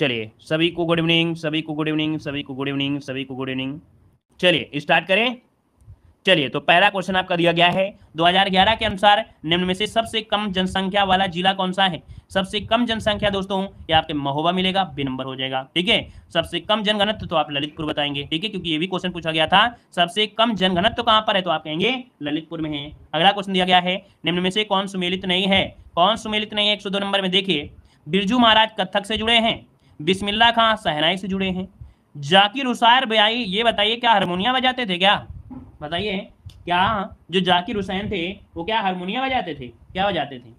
चलिए सभी को गुड इवनिंग, सभी को गुड इवनिंग, सभी को गुड इवनिंग, सभी को गुड इवनिंग। चलिए स्टार्ट करें। चलिए तो पहला क्वेश्चन आपका दिया गया है 2011 के अनुसार निम्न में से सबसे कम जनसंख्या वाला जिला कौन सा है। सबसे कम जनसंख्या दोस्तों ये आपके महोबा मिलेगा, बी नंबर हो जाएगा। ठीक है, सबसे कम जनघनत्व तो आप ललितपुर बताएंगे। ठीक है, क्योंकि ये भी क्वेश्चन पूछा गया था सबसे कम जनघनत्व कहां पर है, तो आप कहेंगे ललितपुर में है। अगला क्वेश्चन दिया गया है निम्न में से कौन सुमेलित नहीं है। कौन सुमेलित नहीं है 102 नंबर में देखिए, बिरजू महाराज कथक से जुड़े हैं, बिस्मिल्लाह खां शहनाई से जुड़े हैं, जाकिर हुसैन बयाई ये बताइए क्या हारमोनिया बजाते थे क्या, बताइए क्या जो जाकिर हुसैन थे वो क्या हारमोनिया बजाते थे, क्या बजाते थे,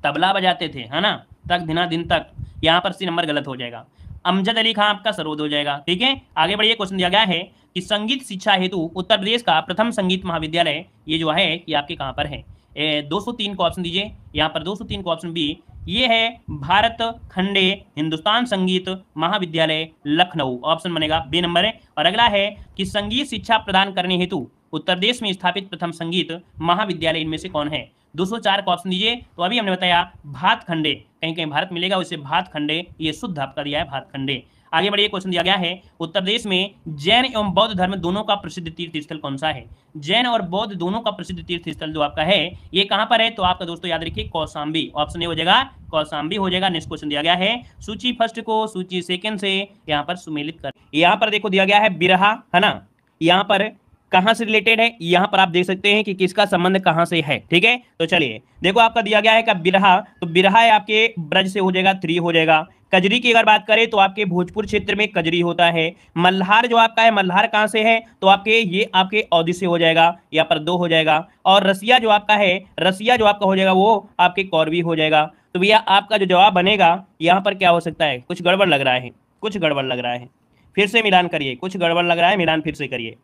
तबला बजाते थे, है ना, तक दिना दिन तक। यहाँ पर सी नंबर गलत हो जाएगा। अमजद अली खां आपका सरोद हो जाएगा। ठीक है, आगे बढ़िए। क्वेश्चन दिया गया है कि संगीत शिक्षा हेतु उत्तर प्रदेश का प्रथम संगीत महाविद्यालय ये जो है कि आपके कहाँ पर है। 203 को ऑप्शन दीजिए। यहाँ पर 203 को ऑप्शन बी ये है भारत खंडे हिंदुस्तान संगीत महाविद्यालय लखनऊ, ऑप्शन बनेगा बी नंबर है। और अगला है कि संगीत शिक्षा प्रदान करने हेतु उत्तर प्रदेश में स्थापित प्रथम संगीत महाविद्यालय इनमें से कौन है। 204 का ऑप्शन दीजिए। तो अभी हमने बताया भातखंडे, कहीं कहीं भारत मिलेगा उससे भातखंडे, ये शुद्ध आपका दिया है भातखंडे। आगे बढ़िए। क्वेश्चन दिया गया है उत्तर प्रदेश में जैन एवं बौद्ध धर्म दोनों का प्रसिद्ध तीर्थ स्थल कौन सा है। जैन और बौद्ध दोनों का प्रसिद्ध तीर्थ स्थल जो आपका है ये कहां पर है, तो आपका दोस्तों याद रखिए कौशाम्बी, ऑप्शन ए हो जाएगा कौशाम्बी हो जाएगा। नेक्स्ट क्वेश्चन दिया गया है सूची फर्स्ट को सूची सेकंड से यहाँ पर सुमेलित कर। यहाँ पर देखो दिया गया है बिरहा, है ना, यहाँ पर कहां से रिलेटेड है, यहां पर आप देख सकते हैं कि किसका संबंध कहां से है। ठीक है, तो चलिए देखो आपका दिया गया है कि बिरहा, तो बिरहा है आपके ब्रज से हो जाएगा 3 हो जाएगा। कजरी की अगर बात करें तो आपके भोजपुर क्षेत्र में कजरी होता है। मल्हार जो आपका है, मल्हार कहां से है, तो आपके ये आपके औदी से हो जाएगा, यहाँ पर 2 हो जाएगा। और रसिया जो आपका है, रसिया जो आपका हो जाएगा वो आपके कौरवी हो जाएगा। तो भैया आपका जो जवाब बनेगा यहाँ पर क्या हो सकता है, कुछ गड़बड़ लग रहा है, कुछ गड़बड़ लग रहा है, फिर से मिलान करिए, कुछ गड़बड़ लग रहा है, मिलान फिर से करिए।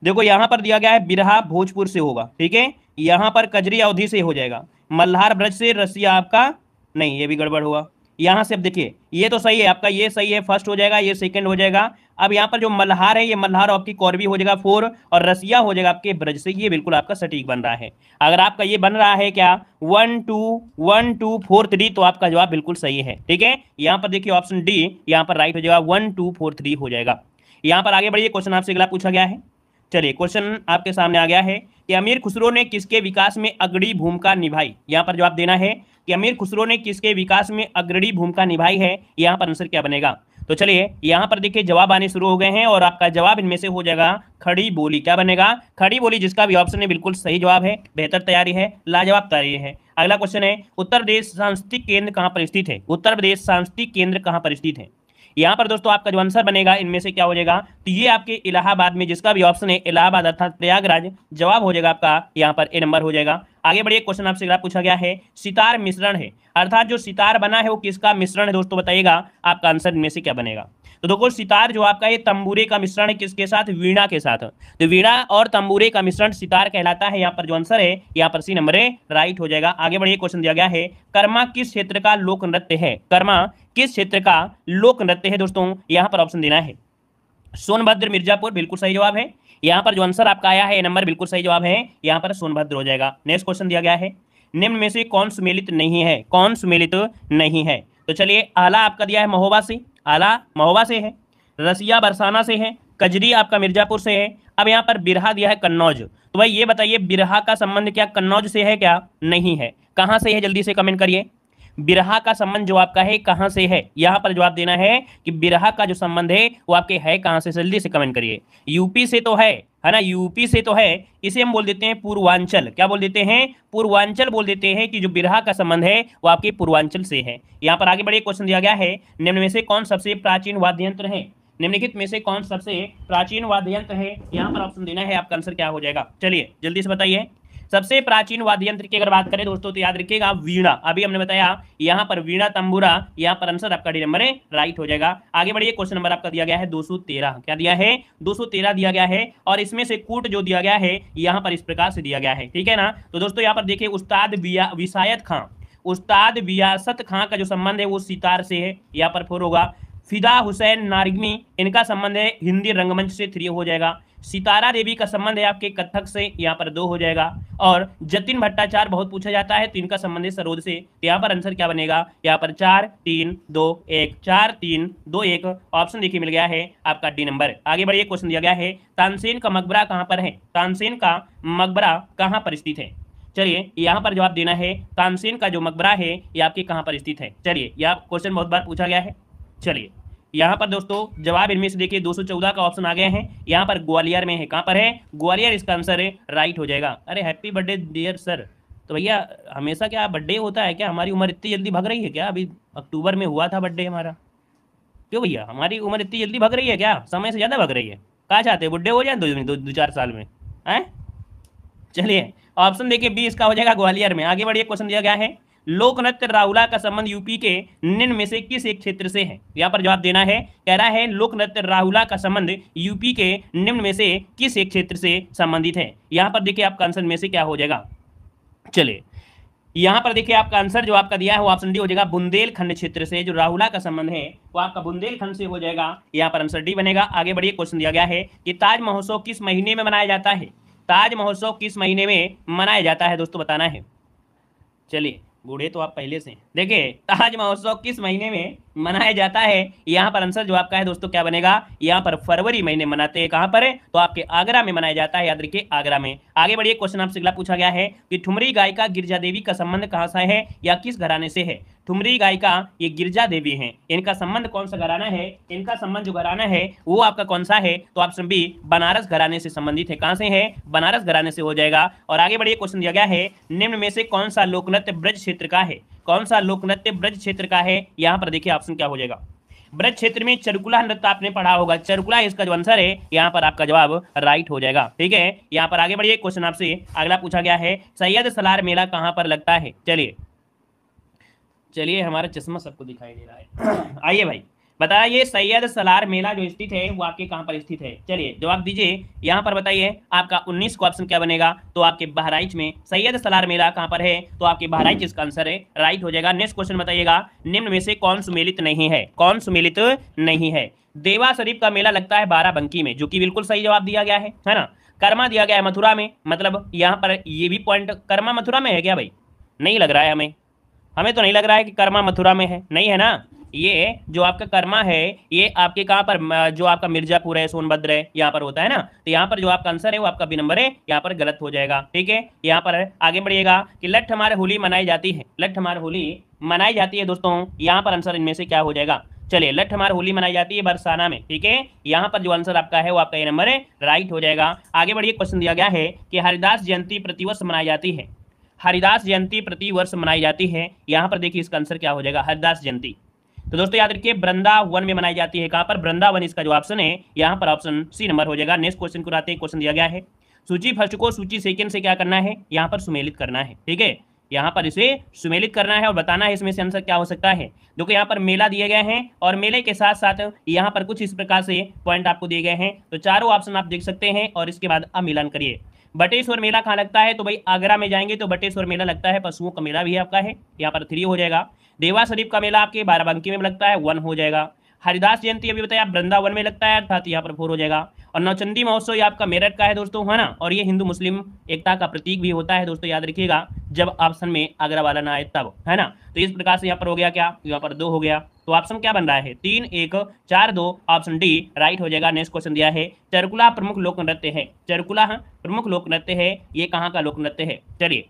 देखो यहाँ पर दिया गया है बिरहा भोजपुर से होगा, ठीक है, यहाँ पर कजरी अवधि से हो जाएगा, मल्हार ब्रज से, रसिया आपका नहीं, ये भी गड़बड़ हुआ। यहाँ से अब देखिए ये तो सही है आपका, ये सही है, फर्स्ट हो जाएगा, ये सेकंड हो जाएगा। अब यहाँ पर जो मल्हार है ये मल्हार आपकी कौरवी हो जाएगा 4 और रसिया हो जाएगा आपके ब्रज से, ये बिल्कुल आपका सटीक बन रहा है। अगर आपका ये बन रहा है क्या 1 2 1 2 4 3 तो आपका जवाब बिल्कुल सही है। ठीक है, यहाँ पर देखिए ऑप्शन डी यहाँ पर राइट हो जाएगा, 1 2 4 3 हो जाएगा। यहाँ पर आगे बढ़िए, क्वेश्चन आपसे अगला पूछा गया है। चलिए क्वेश्चन आपके सामने आ गया है कि अमीर खुसरो ने किसके विकास में अग्रणी भूमिका निभाई। यहाँ पर जवाब देना है कि अमीर खुसरो ने किसके विकास में अग्रणी भूमिका निभाई है, यहाँ पर आंसर क्या बनेगा। तो चलिए यहाँ पर देखिए जवाब आने शुरू हो गए हैं और आपका जवाब इनमें से हो जाएगा खड़ी बोली। क्या बनेगा, खड़ी बोली, जिसका भी ऑप्शन है बिल्कुल सही जवाब है। बेहतर तैयारी है, लाजवाब तैयारी है। अगला क्वेश्चन है उत्तर प्रदेश सांस्कृतिक केंद्र कहाँ पर स्थित है। उत्तर प्रदेश सांस्कृतिक केंद्र कहाँ पर स्थित है। यहाँ पर दोस्तों आपका जो आंसर बनेगा इनमें से क्या हो जाएगा, तो ये आपके इलाहाबाद में, जिसका भी ऑप्शन है इलाहाबाद अर्थात प्रयागराज, जवाब हो जाएगा आपका यहाँ पर ए नंबर हो जाएगा। आगे बढ़िए, क्वेश्चन आपसे अगला पूछा गया है सितार मिश्रण है, अर्थात जो सितार बना है वो किसका मिश्रण है दोस्तों, बताइएगा आपका आंसर इनमें से क्या बनेगा। तो देखो सितार जो आपका ये तंबूरे का मिश्रण है किसके साथ, वीणा के साथ, तो वीणा और तंबूरे का मिश्रण सितार कहलाता है। यहाँ पर जो आंसर है यहाँ पर सी नंबर है राइट हो जाएगा। आगे बढ़िए, क्वेश्चन दिया गया है कर्मा किस क्षेत्र का लोक नृत्य है। कर्मा किस क्षेत्र का लोक नृत्य है दोस्तों, यहाँ पर ऑप्शन देना है सोनभद्र मिर्जापुर, बिल्कुल सही जवाब है। यहाँ पर जो आंसर आपका आया है नंबर बिल्कुल सही जवाब है, यहाँ पर सोनभद्र हो जाएगा। नेक्स्ट क्वेश्चन दिया गया है निम्न में से कौन सुमेलित नहीं है, कौन सुमेलित नहीं है। तो चलिए आला आपका दिया है महोबा से, आला महोबा से है, रसिया बरसाना से है, कजरी आपका मिर्जापुर से है। अब यहाँ पर बिरहा दिया है कन्नौज, तो भाई ये बताइए बिरहा का संबंध क्या कन्नौज से है क्या, नहीं है, कहाँ से है, जल्दी से कमेंट करिए। बिरहा का संबंध जो आपका है कहां से है, यहां पर जवाब देना है कि बिरहा का जो संबंध है वो आपके है कहां से, जल्दी से कमेंट करिए। यूपी से तो है ना, यूपी से तो है, इसे हम बोल देते हैं पूर्वांचल। क्या बोल देते हैं, पूर्वांचल बोल देते हैं कि जो बिरहा का संबंध है वो आपके पूर्वांचल से है। यहाँ पर आगे बढ़िए, क्वेश्चन दिया गया है निम्न में से कौन सबसे प्राचीन वाद्य यंत्र है, निम्नलिखित में से कौन सबसे प्राचीन वाद्य यंत्र है, यहाँ पर ऑप्शन देना है, आपका आंसर क्या हो जाएगा। चलिए जल्दी से बताइए। सबसे प्राचीन वाद्य यंत्र की अगर बात करें दोस्तों तो याद रखिएगा वीणा, अभी हमने बताया यहाँ पर वीणा तंबूरा, यहाँ पर आंसर आपका डी नंबर है राइट हो जाएगा। आगे बढ़िए, क्वेश्चन नंबर आपका दिया गया है 213, क्या दिया है 213 दिया गया है और इसमें से कूट जो दिया गया है यहाँ पर इस प्रकार से दिया गया है, ठीक है ना। तो दोस्तों यहाँ पर देखिए उस्ताद विसायत खां, उस्ताद वियासत खां का जो संबंध है वो सितार से है, यहाँ पर 4 होगा। फिदा हुसैन नारिगमी, इनका संबंध है हिंदी रंगमंच से 3 हो जाएगा। सितारा देवी का संबंध है आपके कथक से, यहाँ पर 2 हो जाएगा। और जतिन भट्टाचार्य बहुत पूछा जाता है तो इनका संबंध है सरोद से, तो यहाँ पर आंसर क्या बनेगा, यहाँ पर 4 3 2 1, 4 3 2 1 ऑप्शन देखिए मिल गया है आपका डी नंबर। आगे बढ़िए, क्वेश्चन दिया गया है तानसेन का मकबरा कहाँ पर है, तानसेन का मकबरा कहाँ पर स्थित है। चलिए यहाँ पर जवाब देना है, तानसेन का जो मकबरा है ये आपके कहाँ पर स्थित है। चलिए यह क्वेश्चन बहुत बार पूछा गया है। चलिए यहाँ पर दोस्तों जवाब इनमें से देखिए 214 का ऑप्शन आ गए हैं, यहाँ पर ग्वालियर में है। कहाँ पर है, ग्वालियर इसका आंसर है, राइट हो जाएगा। अरे हैप्पी बर्थडे डियर सर। तो भैया हमेशा क्या बर्थडे होता है क्या, हमारी उम्र इतनी जल्दी भाग रही है क्या, अभी अक्टूबर में हुआ था बर्थडे हमारा, क्यों भैया हमारी उम्र इतनी जल्दी भाग रही है क्या, समय से ज़्यादा भाग रही है, कहाँ चाहते हैं बुढ़े हो जाए 2-4 साल में हैं। चलिए ऑप्शन देखिए 20 का हो जाएगा ग्वालियर में। आगे बढ़िए, क्वेश्चन दिया गया है लोक नृत्य राहुला का संबंध यूपी के निम्न में से किस एक क्षेत्र से है। यहाँ पर जवाब देना है, कह रहा है लोक नृत्य राहुला का संबंध यूपी के निम्न में से किस एक क्षेत्र से संबंधित है। यहाँ पर देखिए आपका आंसर में से क्या हो जाएगा। चलिए यहाँ पर देखिए आपका आंसर जो आपका दिया है वो ऑप्शन डी हो जाएगा, बुंदेलखंड क्षेत्र से जो राहुला का संबंध है वो आपका बुंदेलखंड से हो जाएगा। यहाँ पर आंसर डी बनेगा। आगे बढ़िए, क्वेश्चन दिया गया है कि ताज महोत्सव किस महीने में मनाया जाता है, ताज महोत्सव किस महीने में मनाया जाता है दोस्तों बताना है। चलिए बूढ़े तो आप पहले से देखिए, ताज महोत्सव किस महीने में मनाया जाता है। यहाँ पर आंसर जो आपका है दोस्तों क्या बनेगा, यहाँ पर फरवरी महीने मनाते हैं। कहाँ पर है, तो आपके आगरा में मनाया जाता है, याद रखिए आगरा में। आगे बढ़िए, क्वेश्चन आपसे अगला पूछा गया है कि ठुमरी गायिका गिरजा देवी का संबंध कहाँ से है या किस घराने से है। ठुमरी गायिका ये गिरजा देवी हैं, इनका संबंध कौन सा घराना है, इनका संबंध जो घराना है वो आपका कौन सा है, तो ऑप्शन बी बनारस घराने से संबंधित है। कहां से है, बनारस घराने से हो जाएगा। और आगे बढ़िए, क्वेश्चन दिया गया है निम्न में से कौन सा लोकनृत्य ब्रज क्षेत्र का है, कौन सा लोकनृत्य ब्रज क्षेत्र का है। यहां पर देखिए ऑप्शन क्या हो जाएगा, ब्रज क्षेत्र में चरकुला नृत्य आपने पढ़ा होगा, चरकुला इसका जो आंसर है, यहाँ पर आपका जवाब राइट हो जाएगा। ठीक है, यहाँ पर आगे बढ़िए, क्वेश्चन आपसे अगला पूछा गया है सैयद सलार मेला कहाँ पर लगता है। चलिए हमारा चश्मा सबको दिखाई दे रहा है। आइए भाई बताइए, सैयद सलार मेला जो स्थित है वो आपके कहाँ पर स्थित है। चलिए जवाब दीजिए, यहाँ पर बताइए आपका 19 का ऑप्शन क्या बनेगा, तो आपके बहराइच में सैयद सलार मेला कहाँ पर है, तो आपके बहराइच इसका आंसर है, राइट हो जाएगा। नेक्स्ट क्वेश्चन बताइएगा, निम्न में से कौन सुमेलित नहीं है, कौन सुमेलित नहीं है। देवा शरीफ का मेला लगता है बाराबंकी में, जो कि बिल्कुल सही जवाब दिया गया है ना। कर्मा दिया गया है मथुरा में, मतलब यहाँ पर ये भी पॉइंट, कर्मा मथुरा में है क्या भाई, नहीं लग रहा है हमें तो नहीं लग रहा है कि कर्मा मथुरा में है, नहीं है ना। ये जो आपका कर्मा है ये आपके कहाँ पर, जो आपका मिर्जापुर है, सोनभद्र है, यहाँ पर होता है ना। तो यहाँ पर जो आपका आंसर है वो आपका बी नंबर है, यहाँ पर गलत हो जाएगा। ठीक है, यहाँ पर आगे बढ़िएगा कि लठ हमारे होली मनाई जाती है, लठ हमारे होली मनाई जाती है दोस्तों, यहाँ पर आंसर इनमें से क्या हो जाएगा। चलिए लठ हमारे होली मनाई जाती है बरसाना में। ठीक है, यहाँ पर जो आंसर आपका है वो आपका ये नंबर है, राइट हो जाएगा। आगे बढ़िए, क्वेश्चन दिया गया है कि हरिदास जयंती प्रतिवर्ष मनाई जाती है, हरिदास जयंती प्रति वर्ष मनाई जाती है। यहाँ पर देखिए इसका आंसर क्या हो जाएगा, हरिदास जयंती। तो दोस्तों याद रखिए वृंदावन में मनाई जाती है। कहाँ पर, वृंदावन इसका जो ऑप्शन है, यहाँ पर ऑप्शन सी नंबर हो जाएगा। नेक्स्ट क्वेश्चन को आते हैं, क्वेश्चन दिया गया है सूची फर्स्ट को सूची सेकंड से क्या करना है, यहाँ पर सुमेलित करना है। ठीक है, यहाँ पर इसे सुमेलित करना है और बताना है इसमें से आंसर क्या हो सकता है। देखो यहाँ पर मेला दिए गए हैं और मेले के साथ साथ यहाँ पर कुछ इस प्रकार से पॉइंट आपको दिए गए हैं, तो चारों ऑप्शन आप देख सकते हैं और इसके बाद अब मिलान करिए। बटेश्वर मेला कहाँ लगता है, तो भाई आगरा में जाएंगे तो बटेश्वर मेला लगता है, पशुओं का मेला भी आपका है, यहाँ पर 3 हो जाएगा। देवा शरीफ का मेला आपके बाराबंकी में लगता है, 1 हो जाएगा। हरिदास जयंती अभी बताया वृंदावन में लगता है, अर्थात यहाँ पर 4 हो जाएगा। और नौचंदी महोत्सव ये आपका मेरठ का है दोस्तों, है ना, और ये हिंदू मुस्लिम एकता का प्रतीक भी होता है दोस्तों, याद रखिएगा जब ऑप्शन में आगरा वाला ना आए तब, है ना। तो इस प्रकार से यहाँ पर हो गया क्या, यहाँ पर 2 हो गया। तो ऑप्शन क्या बन रहा है, 3 1 4 2, ऑप्शन डी राइट हो जाएगा। नेक्स्ट क्वेश्चन दिया है चरकुला प्रमुख लोक नृत्य है, चरकुला प्रमुख लोक नृत्य है, ये कहाँ का लोक नृत्य है। चलिए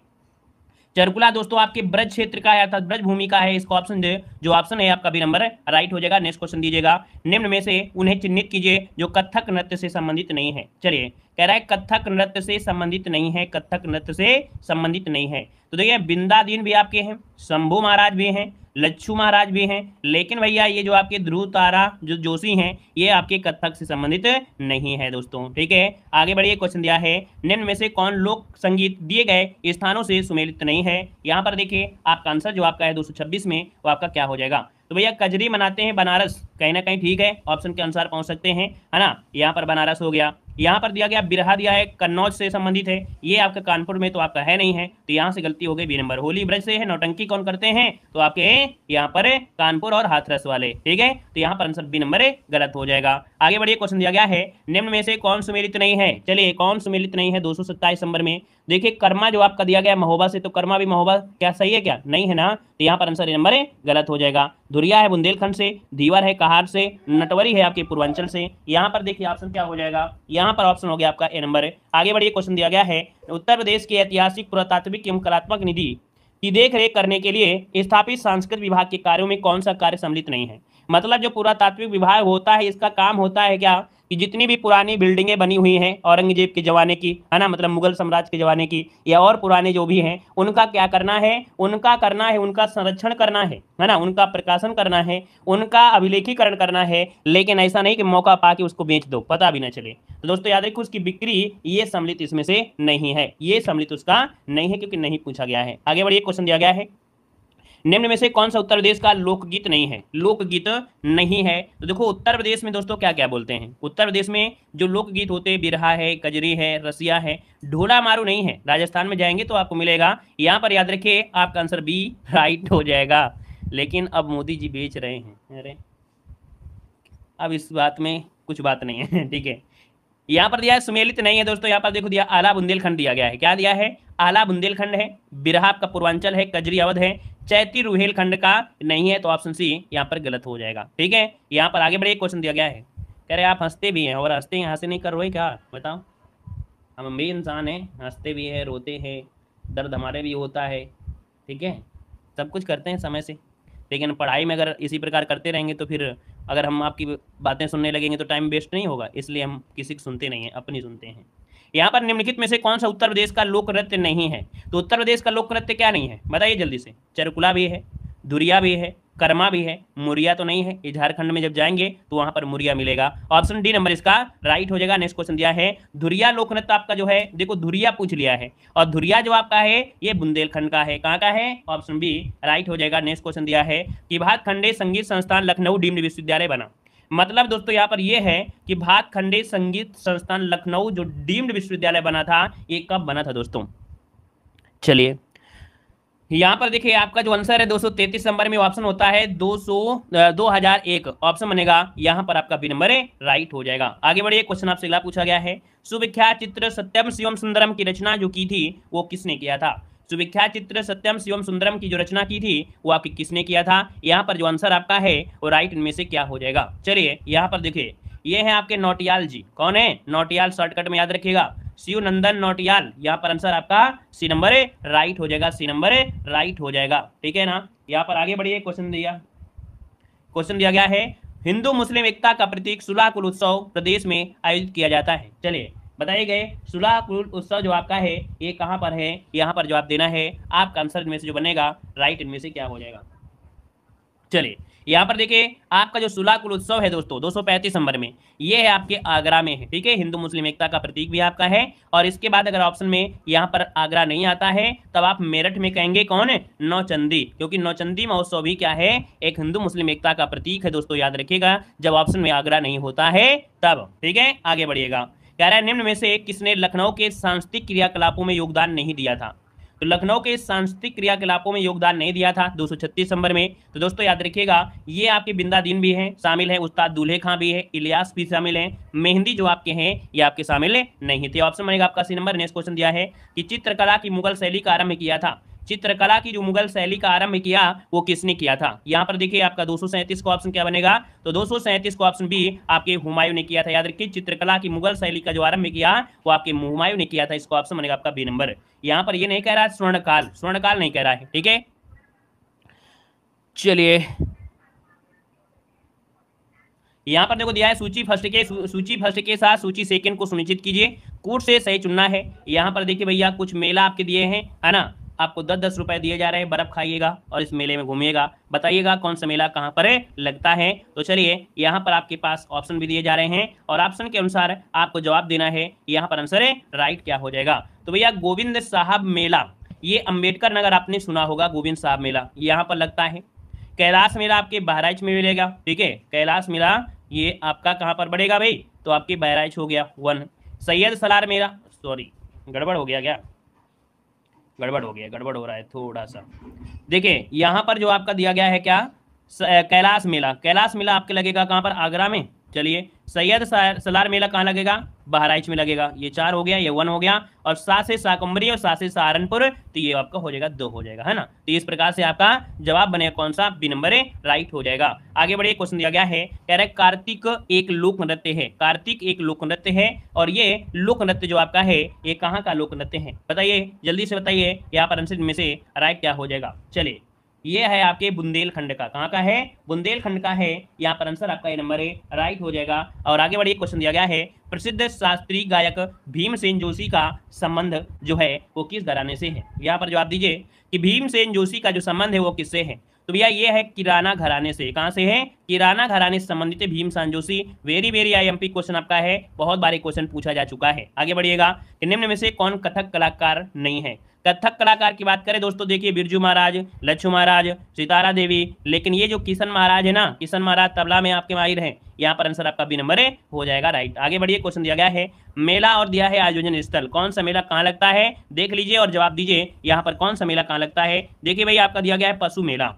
चरकुला दोस्तों आपके ब्रज क्षेत्र का है, अर्थात ब्रज भूमि का है। इसका ऑप्शन जो ऑप्शन है आपका बी नंबर है, राइट हो जाएगा। नेक्स्ट क्वेश्चन दीजिएगा, निम्न में से उन्हें चिन्हित कीजिए जो कथक नृत्य से संबंधित नहीं है। चलिए कह रहा है कथक नृत्य से संबंधित नहीं है, कथक नृत्य से संबंधित नहीं है। तो देखिए बिंदादीन भी आपके हैं, शंभू महाराज भी हैं, लच्छू महाराज भी हैं, लेकिन भैया ये जो आपके ध्रुव तारा जो जोशी हैं ये आपके कथक से संबंधित नहीं है दोस्तों। ठीक है, आगे बढ़िए, क्वेश्चन दिया है निम्न में से कौन लोक संगीत दिए गए स्थानों से सुमेलित नहीं है। यहाँ पर देखिए आपका आंसर जो आपका है 226 में वो आपका क्या हो जाएगा। तो भैया कजरी मनाते हैं बनारस, कहीं ना कहीं ठीक है, ऑप्शन के अनुसार पहुंच सकते हैं, है ना। यहाँ पर बनारस हो गया, यहाँ पर दिया गया बिरहा दिया है कन्नौज से संबंधित है, ये आपका कानपुर में तो आपका है नहीं है, तो यहाँ से गलती हो गई, बी नंबर। होली ब्रज से है, नौटंकी कौन करते हैं, तो आपके यहाँ पर कानपुर और हाथरस वाले। ठीक है, तो यहाँ पर आंसर बी नंबर गलत हो जाएगा। आगे बढ़िए, क्वेश्चन दिया गया है निम्न में से कौन सुमेलित नहीं है। चलिए, कौन सुमेलित नहीं है 227 नंबर में। देखिए कर्मा जो आपका दिया गया है महोबा से, तो कर्मा भी महोबा क्या सही है क्या, नहीं है ना, तो यहाँ पर आंसर नंबर गलत हो जाएगा। धुरिया है बुंदेलखंड से, धीवर है कहार से, नटवरी है आपके पूर्वांचल से। यहाँ पर देखिए ऑप्शन क्या हो जाएगा, यहाँ पर ऑप्शन हो गया आपका ए नंबर। आगे बढ़िए, क्वेश्चन दिया गया है उत्तर प्रदेश की ऐतिहासिक पुरातात्विक एवं कलात्मक निधि की देख रेख करने के लिए स्थापित सांस्कृतिक विभाग के कार्यों में कौन सा कार्य सम्मिलित नहीं है। मतलब जो पुरातात्विक विभाग होता है, इसका काम होता है क्या कि जितनी भी पुरानी बिल्डिंगें बनी हुई हैं औरंगजेब के जमाने की, है ना, मतलब मुगल साम्राज्य के जमाने की या और पुराने जो भी हैं, उनका क्या करना है, उनका संरक्षण करना है ना, उनका प्रकाशन करना है, उनका अभिलेखीकरण करना है। लेकिन ऐसा नहीं कि मौका पा के उसको बेच दो, पता भी ना चले। तो दोस्तों याद रखिए उसकी बिक्री ये सम्मिलित इसमें से नहीं है, ये सम्मिलित उसका नहीं है, क्योंकि नहीं पूछा गया है। आगे बढ़िए, क्वेश्चन दिया गया है निम्न में से कौन सा उत्तर प्रदेश का लोकगीत नहीं है। लोकगीत नहीं है, तो देखो उत्तर प्रदेश में दोस्तों क्या क्या बोलते हैं। उत्तर प्रदेश में जो लोकगीत होते हैं बिरहा है, कजरी है, रसिया है, ढोला मारू नहीं है। राजस्थान में जाएंगे तो आपको मिलेगा। यहाँ पर याद रखिए आपका आंसर बी राइट हो जाएगा। लेकिन अब मोदी जी बेच रहे हैं, अरे अब इस बात में कुछ बात नहीं है, ठीक है। यहाँ पर दिया है सुमेलित नहीं है दोस्तों। यहाँ पर देखो दिया आला बुंदेलखंड दिया गया है। क्या दिया है, आला बुंदेलखंड है, बिरहा आपका पूर्वांचल है, कजरी अवध है, चैती रुहेलखंड का नहीं है, तो ऑप्शन सी यहाँ पर गलत हो जाएगा। ठीक है, यहाँ पर आगे बढ़े, क्वेश्चन दिया गया है, कह रहे आप हंसते भी हैं और हंसते यहाँ से नहीं कर रहे क्या, बताओ। हम भी इंसान हैं, हंसते भी हैं, रोते हैं, दर्द हमारे भी होता है, ठीक है, सब कुछ करते हैं समय से। लेकिन पढ़ाई में अगर इसी प्रकार करते रहेंगे तो फिर अगर हम आपकी बातें सुनने लगेंगे तो टाइम वेस्ट नहीं होगा, इसलिए हम किसी की सुनते नहीं हैं, अपनी सुनते हैं। यहाँ पर निम्नलिखित में से कौन सा उत्तर प्रदेश का लोक नृत्य नहीं है। तो उत्तर प्रदेश का लोक नृत्य क्या नहीं है, बताइए जल्दी से। चरकुला भी है, धुरिया भी है, कर्मा भी है, मुरिया तो नहीं है। ये झारखंड में जब जाएंगे तो वहां पर मुरिया मिलेगा। ऑप्शन डी नंबर इसका राइट हो जाएगा। नेक्स्ट क्वेश्चन दिया है धुरिया लोक नृत्य आपका जो है, देखो धुरिया पूछ लिया है, और धुरिया जो आपका है ये बुंदेलखंड का है। कहाँ का है, ऑप्शन बी राइट हो जाएगा। नेक्स्ट क्वेश्चन दिया है कि भातखंडे संगीत संस्थान लखनऊ डीम्ड विश्वविद्यालय बना। मतलब दोस्तों यहाँ पर ये है कि भातखंडे संगीत संस्थान लखनऊ जो डीम्ड विश्वविद्यालय बना था, ये कब बना था दोस्तों। चलिए यहाँ पर देखिए आपका जो आंसर है 233 नंबर में ऑप्शन होता है 2001 ऑप्शन बनेगा। यहाँ पर आपका बी नंबर राइट हो जाएगा। आगे बढ़िए, क्वेश्चन आपसे अगला पूछा गया है सुविख्यात चित्र सत्यम शिवम सुंदरम की रचना जो की थी वो किसने किया था। सुविख्यात चित्र सत्यम शिवम सुंदरम की जो रचना की थी वो आपकी किसने किया था। यहाँ पर जो आंसर आपका है वो राइट इनमें से क्या हो जाएगा। चलिए यहाँ पर देखिए ये है आपके नौटियाल जी। कौन है, नौटियाल, शॉर्टकट में याद रखिएगा शिव नंदन नौटियाल। यहाँ पर आंसर आपका सी नंबर राइट हो जाएगा, सी नंबर राइट हो जाएगा, ठीक है ना। यहाँ पर आगे बढ़िए, क्वेश्चन दिया गया है हिंदू मुस्लिम एकता का प्रतीक सुलह कुल उत्सव प्रदेश में आयोजित किया जाता है। चलिए बताइए गए सुलह कुल उत्सव जो आपका है ये कहाँ पर है। यहाँ पर जवाब देना है, आपका आंसर इनमें से जो बनेगा राइट इनमें से क्या हो जाएगा। चलिए यहाँ पर देखिए आपका जो सुलह कुल उत्सव है दोस्तों 235 नंबर में, ये है आपके आगरा में है, ठीक है। हिंदू मुस्लिम एकता का प्रतीक भी आपका है। और इसके बाद अगर ऑप्शन में यहाँ पर आगरा नहीं आता है तब आप मेरठ में कहेंगे कौन है, नौचंदी, क्योंकि नौचंदी महोत्सव भी क्या है, एक हिंदू मुस्लिम एकता का प्रतीक है दोस्तों, याद रखिएगा जब ऑप्शन में आगरा नहीं होता है तब, ठीक है। आगे बढ़िएगा, कह रहा है निम्न में से किसने लखनऊ के सांस्कृतिक क्रियाकलापों में योगदान नहीं दिया था। तो लखनऊ के सांस्कृतिक क्रियाकलापों में योगदान नहीं दिया था 236 नंबर में। तो दोस्तों याद रखिएगा ये आपके बिंदादीन भी हैं शामिल हैं, उस्ताद दूल्हे खां भी है, इलियास भी शामिल हैं, मेहंदी जो आपके हैं ये आपके शामिल नहीं थे। ऑप्शन बनेगा आपका सी नंबर। नेक्स्ट क्वेश्चन दिया है कि चित्रकला की मुगल शैली का आरंभ किया था। चित्रकला की जो मुगल शैली का आरंभ किया वो किसने किया था। यहाँ पर देखिए आपका 237 का ऑप्शन क्या बनेगा, तो 237 का ऑप्शन बी आपके हुमायूं ने किया था। याद रखिए चित्रकला की मुगल शैली का जो आरंभ किया वो आपके हुमायूं ने किया था। इसका ऑप्शन बनेगा आपका बी नंबर। यहाँ पर ये नहीं कह रहा स्वर्णकाल, स्वर्णकाल नहीं कह रहा है, ठीक है। चलिए यहाँ पर देखो दिया है सूची फर्स्ट के साथ सूची सेकंड को सुनिश्चित कीजिए, कूट से सही चुनना है। यहाँ पर देखिए भैया कुछ मेला आपके दिए हैं, है ना, आपको 10-10 रुपए दिए जा रहे हैं, बर्फ खाइएगा और इस मेले में घूमिएगा, बताइएगा कौन सा मेला कहाँ पर लगता है। तो चलिए यहाँ पर आपके पास ऑप्शन भी दिए जा रहे हैं और ऑप्शन के अनुसार आपको जवाब देना है। यहाँ पर आंसर राइट क्या हो जाएगा। तो भैया गोविंद साहब मेला, ये अम्बेडकर नगर आपने सुना होगा, गोविंद साहब मेला यहाँ पर लगता है। कैलाश मेला आपके बहराइच में मिलेगा, ठीक है, कैलाश मेला ये आपका कहाँ पर बढ़ेगा भाई, तो आपके बहराइच हो गया 1। सैयद सलार मेला, सॉरी गड़बड़ हो गया, क्या गड़बड़ हो रहा है थोड़ा सा। देखिए यहाँ पर जो आपका दिया गया है क्या, कैलाश मेला, कैलाश मेला आपके लगेगा कहाँ पर, आगरा में। चलिए सैयद सलार मेला कहाँ लगेगा? बहराइच में लगेगा। ये 4 हो गया, ये 1 हो गया। और 7 से शाकंभरी और 7 से सहारनपुर, तो ये आपका हो जाएगा 2 हो जाएगा, है ना। तो इस प्रकार से आपका जवाब बनेगा कौन सा? बी नंबर राइट हो जाएगा। आगे बढ़िए, क्वेश्चन दिया गया है, कह रहा है कार्तिक एक लोक नृत्य है। कार्तिक एक लोक नृत्य है और ये लोक नृत्य जो आपका है ये कहाँ का लोक नृत्य है? बताइए, जल्दी से बताइए, यहाँ पर आंसर में से राइट क्या हो जाएगा? चलिए, ये है आपके बुंदेलखंड का। कहाँ का है? बुंदेलखंड का है। यहाँ पर आंसर आपका ये नंबर राइट हो जाएगा। और आगे बढ़िए, क्वेश्चन दिया गया है, प्रसिद्ध शास्त्रीय गायक भीमसेन जोशी का संबंध जो है वो किस घराने से है? यहाँ पर जवाब दीजिए कि भीमसेन जोशी का जो संबंध है वो किससे है? तो भैया ये है किराना घराने से। कहाँ से है? किराना घराने से संबंधित है Bhimsen Joshi. Very very IMP question आपका है, बहुत बारी क्वेश्चन पूछा जा चुका है। आगे बढ़िएगा कि निम्न में से कौन कथक कलाकार नहीं है? कथक कलाकार की बात करें दोस्तों, देखिए बिरजू महाराज, लच्छू महाराज, सितारा देवी, लेकिन ये जो किशन महाराज है ना, किशन महाराज तबला में आपके माहिर हैं। यहाँ पर आंसर आपका बी नंबर हो जाएगा राइट। आगे बढ़िए, क्वेश्चन दिया गया है, मेला और दिया है आयोजन स्थल। कौन सा मेला कहाँ लगता है? देख लीजिए और जवाब दीजिए, यहाँ पर कौन सा मेला कहाँ लगता है? देखिए भाई, आपका दिया गया है पशु मेला।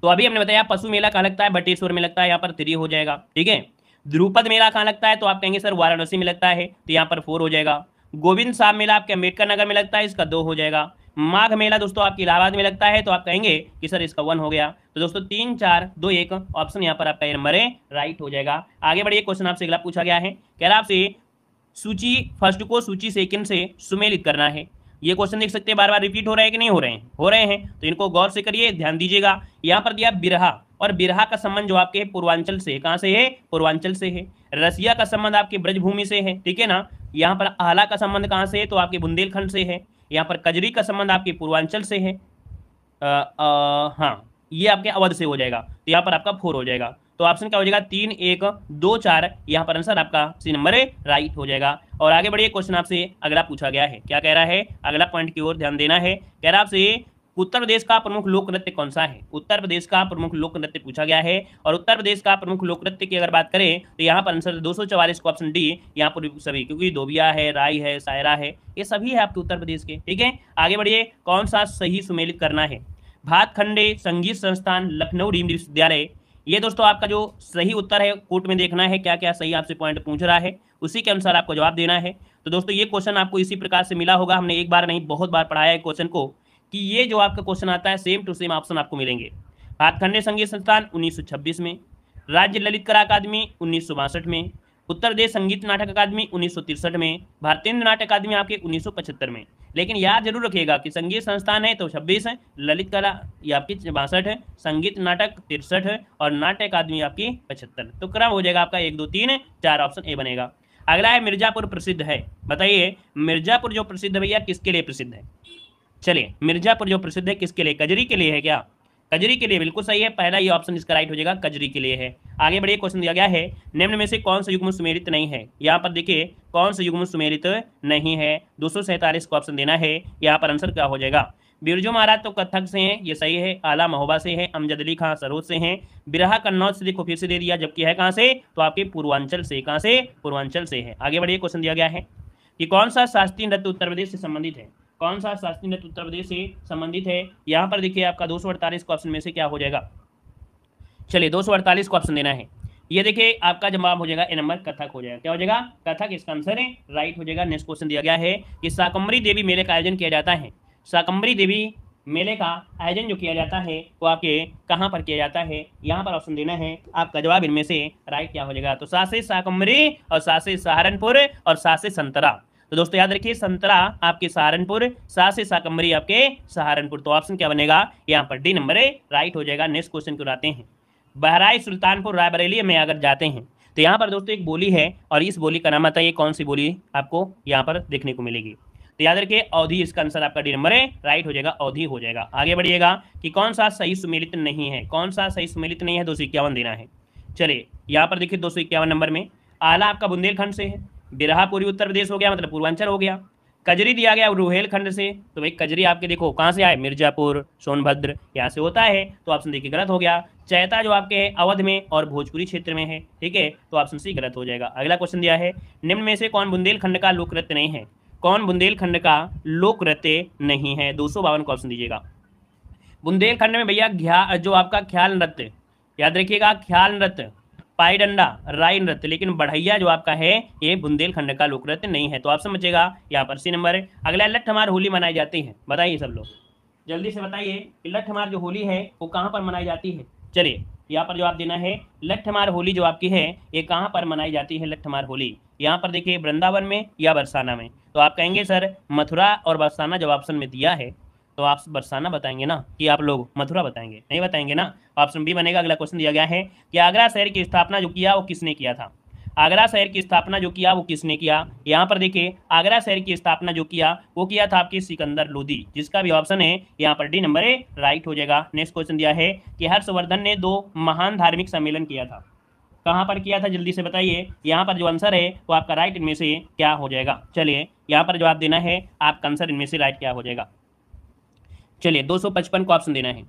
तो अभी हमने बताया पशु मेला कहाँ लगता है? बटेश्वर में लगता है, यहाँ पर 3 हो जाएगा। ठीक है। ध्रुपद मेला कहाँ लगता है? तो आप कहेंगे सर वाराणसी में लगता है, तो यहाँ पर 4 हो जाएगा। गोविंद साहब मेला आपके अम्बेडकर नगर में लगता है, इसका 2 हो जाएगा। माघ मेला दोस्तों आपकी इलाहाबाद में लगता है, तो आप कहेंगे कि सर इसका 1 हो गया। तो दोस्तों 3, 4, 2, 1 ऑप्शन यहाँ पर आपका नंबर राइट हो जाएगा। आगे बढ़िए, क्वेश्चन आपसे अगला पूछा गया है, कह रहा आपसे सूची फर्स्ट को सूची सेकंड से सुमेलित करना है। ये क्वेश्चन देख सकते हैं बार बार रिपीट हो रहे हैं कि नहीं हो रहे हैं? हो रहे हैं, तो इनको गौर से करिए, ध्यान दीजिएगा। यहाँ पर दिया बिरहा, और बिरहा का संबंध जो आपके पूर्वांचल से, कहाँ से है? पूर्वांचल से है। रसिया का संबंध आपके ब्रजभूमि से है, ठीक है ना। यहाँ पर आला का संबंध कहाँ से है? तो आपके बुंदेलखंड से है। यहाँ पर कजरी का संबंध आपके पूर्वांचल से है। हाँ, ये आपके अवध से हो जाएगा, तो यहाँ पर आपका 4 हो जाएगा। तो ऑप्शन क्या हो जाएगा? 3, 1, 2, 4, यहाँ पर आंसर आपका सी नंबर राइट हो जाएगा। और आगे बढ़िए, क्वेश्चन आपसे अगला पूछा गया है, क्या कह रहा है? अगला पॉइंट की ओर ध्यान देना है। कह रहा आपसे उत्तर प्रदेश का प्रमुख लोक नृत्य कौन सा है? उत्तर प्रदेश का प्रमुख लोक नृत्य पूछा गया है। और उत्तर प्रदेश का प्रमुख लोक नृत्य की अगर बात करें तो यहाँ पर आंसर 244 को ऑप्शन डी, यहाँ पर सभी, क्योंकि धोबिया है, राई है, सायरा है, ये सभी है आपके उत्तर प्रदेश के। ठीक है। आगे बढ़िए, कौन सा सही सुमेलित करना है? भातखंडे संगीत संस्थान लखनऊ डीम्ड विश्वविद्यालय, ये दोस्तों आपका जो सही उत्तर है, कोर्ट में देखना है क्या क्या सही आपसे पॉइंट पूछ रहा है, उसी के अनुसार आपको जवाब देना है। तो दोस्तों ये क्वेश्चन आपको इसी प्रकार से मिला होगा, हमने एक बार नहीं बहुत बार पढ़ाया है क्वेश्चन को, कि ये जो आपका क्वेश्चन आता है सेम टू सेम ऑप्शन आपको मिलेंगे। भातखंडे संगीत संस्थान 1926 में, राज्य ललित कला अकादमी 1962 में, उत्तर प्रदेश संगीत नाटक अकादमी 1963 में, भारतीय नाट्य अकादमी आपके 1975 में। लेकिन याद जरूर रखिएगा कि संगीत संस्थान है तो 26 है, ललित कला ये आपकी 62 है, संगीत नाटक 63 है और नाट्य अकादमी आपकी 75। तो क्रम हो जाएगा आपका 1, 2, 3, 4 ऑप्शन ए बनेगा। अगला है मिर्जापुर प्रसिद्ध है। बताइए मिर्जापुर जो प्रसिद्ध है भैया किसके लिए प्रसिद्ध है? चलिए, मिर्जापुर जो प्रसिद्ध है किसके लिए? कजरी के लिए है क्या? कजरी के लिए बिल्कुल सही है, पहला ये ऑप्शन इसका राइट हो जाएगा, कजरी के लिए है। आगे बढ़िए, क्वेश्चन दिया गया है, निम्न में से कौन सा युग्म सुमेलित नहीं है? यहाँ पर देखिए कौन सा युग्म सुमेलित नहीं है, 247 को ऑप्शन देना है। यहाँ पर आंसर क्या हो जाएगा? बिरजू महाराज तो कथक से हैं, ये सही है। आला महोबा से है। अमजद अली खां सरोद से हैं। बिरहा कन्नौज से देखो फिर से दे दिया, जबकि है कहाँ से? तो आपके पूर्वांचल से। कहाँ से? पूर्वांचल से है। आगे बढ़िए, क्वेश्चन दिया गया है कि कौन सा शास्त्रीय नृत्य उत्तर प्रदेश से संबंधित है? कौन सा शास्त्रीय नृत्य उत्तर प्रदेश से संबंधित है? यहाँ पर देखिए आपका 248 को ऑप्शन में से क्या हो जाएगा? चलिए 248 को ऑप्शन देना है। ये देखिए आपका जवाब हो जाएगा ए नंबर, कथक हो जाएगा। क्या हो जाएगा? कथक इसका आंसर है, राइट हो जाएगा। नेक्स्ट क्वेश्चन दिया गया है कि शाकंभरी देवी मेले का आयोजन किया जाता है। शाकंभरी देवी मेले का आयोजन जो किया जाता है वो आपके कहाँ पर किया जाता है? यहाँ पर ऑप्शन देना है। आपका जवाब इनमें से राइट क्या हो जाएगा? तो 7 से शाकंभरी और 7 से सहारनपुर और 7 से संतरा। तो दोस्तों याद रखिए संतरा आपके सहारनपुर, 7 से शाकंभरी आपके सहारनपुर। तो ऑप्शन क्या बनेगा? यहाँ पर डी नंबर राइट हो जाएगा। नेक्स्ट क्वेश्चन को आते हैं। बहराइच सुल्तानपुर रायबरेली में अगर जाते हैं तो यहाँ पर दोस्तों एक बोली है और इस बोली का नाम बताइए कौन सी बोली आपको यहाँ पर देखने को मिलेगी? तो याद रखिए अवधि, इसका आंसर आपका डी नंबर राइट हो जाएगा, अवधि हो जाएगा। आगे बढ़िएगा कि कौन सा सही सुमेलित नहीं है? कौन सा सही सुमेलित नहीं है? 251 देना है। चलिए यहाँ पर देखिए 251 नंबर में आला आपका बुंदेलखंड से है, बिरहा पूर्वी उत्तर प्रदेश हो गया, मतलब पूर्वांचल हो गया। कजरी दिया गया रुहेलखंड से, तो भाई कजरी आपके देखो कहाँ से आए? मिर्जापुर, सोनभद्र यहाँ से होता है, तो ऑप्शन देखिए गलत हो गया। चैता जो आपके अवध में और भोजपुरी क्षेत्र में है, ठीक है, तो ऑप्शन सी गलत हो जाएगा। अगला क्वेश्चन दिया है निम्न में से कौन बुंदेलखंड का लोक नृत्य नहीं है? कौन बुंदेलखंड का लोक नृत्य नहीं है? 252 को ऑप्शन दीजिएगा। बुंदेलखंड में भैया जो आपका ख्याल नृत्य, याद रखिएगा ख्याल नृत्य, पाईडंडा, राई नृत्य, लेकिन बढ़ैया जो आपका है ये बुंदेलखंड का लोक नृत्य नहीं है। तो आप समझिएगा यहाँ पर सी नंबर। अगला लट्ठमार होली मनाई जाती है, बताइए सब लोग जल्दी से बताइए कि लट्ठमार जो होली है वो कहाँ पर मनाई जाती है। चलिए यहाँ पर जवाब देना है, लट्ठमार होली जो आपकी है ये कहाँ पर मनाई जाती है। लट्ठमार होली यहाँ पर देखिए वृंदावन में या बरसाना में। तो आप कहेंगे सर मथुरा और बरसाना जब ऑप्शन में दिया है तो आप बरसाना बताएंगे ना कि आप लोग मथुरा बताएंगे, नहीं बताएंगे ना। ऑप्शन बी बनेगा। अगला क्वेश्चन दिया गया है कि आगरा शहर की स्थापना जो किया वो किसने किया था। आगरा शहर की स्थापना जो किया वो किसने किया। यहाँ पर देखिए आगरा शहर की स्थापना जो किया वो किया था आपके सिकंदर लोदी, जिसका भी ऑप्शन है यहाँ पर डी नंबर ए राइट हो जाएगा। नेक्स्ट क्वेश्चन दिया है कि हर्षवर्धन ने 2 महान धार्मिक सम्मेलन किया था, कहाँ पर किया था जल्दी से बताइए। यहाँ पर जो आंसर है वो आपका राइट इनमें से क्या हो जाएगा। चलिए यहाँ पर जवाब देना है आपका आंसर इनमें से राइट क्या हो जाएगा। चलिए 255 को ऑप्शन देना है,